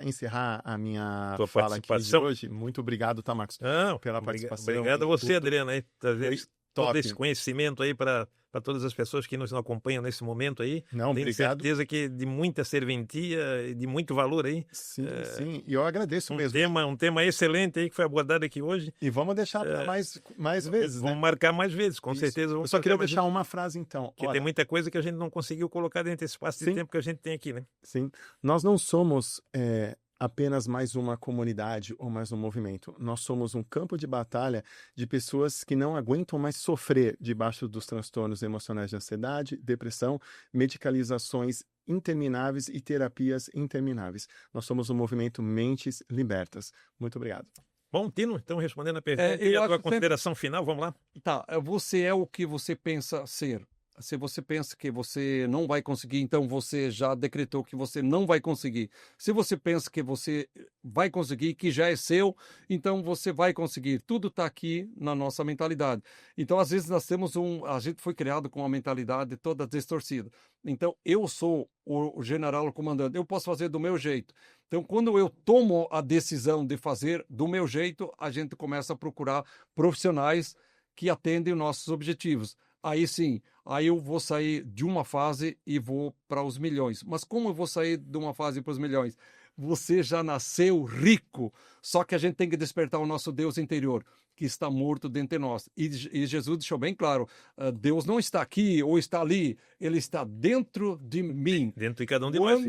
encerrar a minha fala aqui de hoje. Muito obrigado, tá, Marcos? Pela participação. Obrigado a você, Adriano, aí, todo top. esse conhecimento aí para todas as pessoas que nos acompanham nesse momento aí. Não, tenho obrigado. certeza que de muita serventia e de muito valor aí. Sim, sim. E eu agradeço mesmo. Um tema excelente aí que foi abordado aqui hoje. E vamos deixar para mais vezes, Vamos né? marcar mais vezes, com certeza. Eu só queria deixar uma frase, então. Porque tem muita coisa que a gente não conseguiu colocar dentro desse espaço de tempo que a gente tem aqui, né? Sim. Nós não somos apenas mais uma comunidade ou mais um movimento. Nós somos um campo de batalha de pessoas que não aguentam mais sofrer debaixo dos transtornos emocionais de ansiedade, depressão, medicalizações intermináveis e terapias intermináveis. Nós somos um movimento Mentes Libertas. Muito obrigado. Bom, Tino, então respondendo a pergunta e a tua consideração final, vamos lá? Tá, você é o que você pensa ser. Se você pensa que você não vai conseguir, então você já decretou que você não vai conseguir. Se você pensa que você vai conseguir, que já é seu, então você vai conseguir. Tudo está aqui na nossa mentalidade. Então, às vezes, a gente foi criado com uma mentalidade toda distorcida. Então, eu sou o general, o comandante, eu posso fazer do meu jeito. Então, quando eu tomo a decisão de fazer do meu jeito, a gente começa a procurar profissionais que atendem os nossos objetivos. Aí sim, aí eu vou sair de uma fase e vou para os milhões. Mas como eu vou sair de uma fase para os milhões? Você já nasceu rico, só que a gente tem que despertar o nosso Deus interior, que está morto dentro de nós. E Jesus deixou bem claro, Deus não está aqui ou está ali, ele está dentro de mim. Dentro de cada um de nós,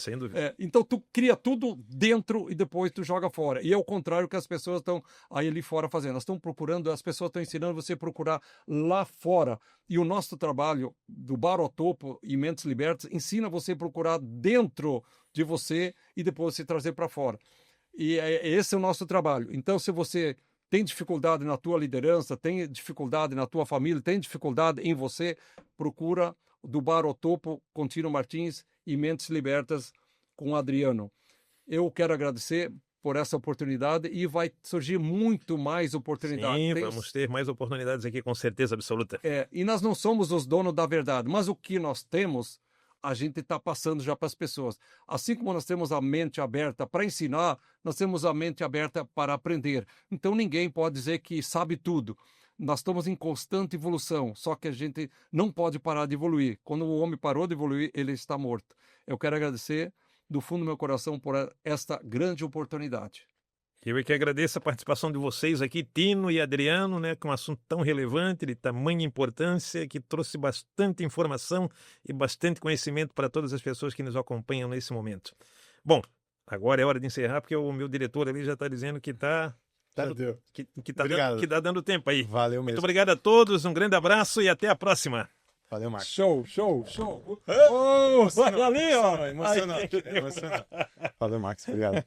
sem dúvida. Então tu cria tudo dentro e depois tu joga fora. E é o contrário que as pessoas estão aí ali fora fazendo. Elas estão procurando, as pessoas estão ensinando você a procurar lá fora. E o nosso trabalho do Bar ao Topo e Mentes Libertas ensina você a procurar dentro de você e depois se trazer para fora. E esse é o nosso trabalho. Então, se você tem dificuldade na tua liderança, tem dificuldade na tua família, tem dificuldade em você, procura do Bar ao Topo, Contínuo Martins e Mentes Libertas com Adriano. Eu quero agradecer por essa oportunidade e vai surgir muito mais oportunidades. Sim, vamos ter mais oportunidades aqui, com certeza absoluta. E nós não somos os donos da verdade, mas o que nós temos, a gente está passando já para as pessoas. Assim como nós temos a mente aberta para ensinar, nós temos a mente aberta para aprender. Então ninguém pode dizer que sabe tudo. Nós estamos em constante evolução, só que a gente não pode parar de evoluir. Quando o homem parou de evoluir, ele está morto. Eu quero agradecer do fundo do meu coração por esta grande oportunidade. Eu é que agradeço a participação de vocês aqui, Tino e Adriano, né, com um assunto tão relevante, de tamanha importância, que trouxe bastante informação e bastante conhecimento para todas as pessoas que nos acompanham nesse momento. Bom, agora é hora de encerrar, porque o meu diretor ali já está dizendo que está dando tempo aí. Valeu mesmo. Muito obrigado a todos, um grande abraço e até a próxima. Valeu, Marcos. Show. Valeu! Emocionante. Valeu, Marcos. Obrigado.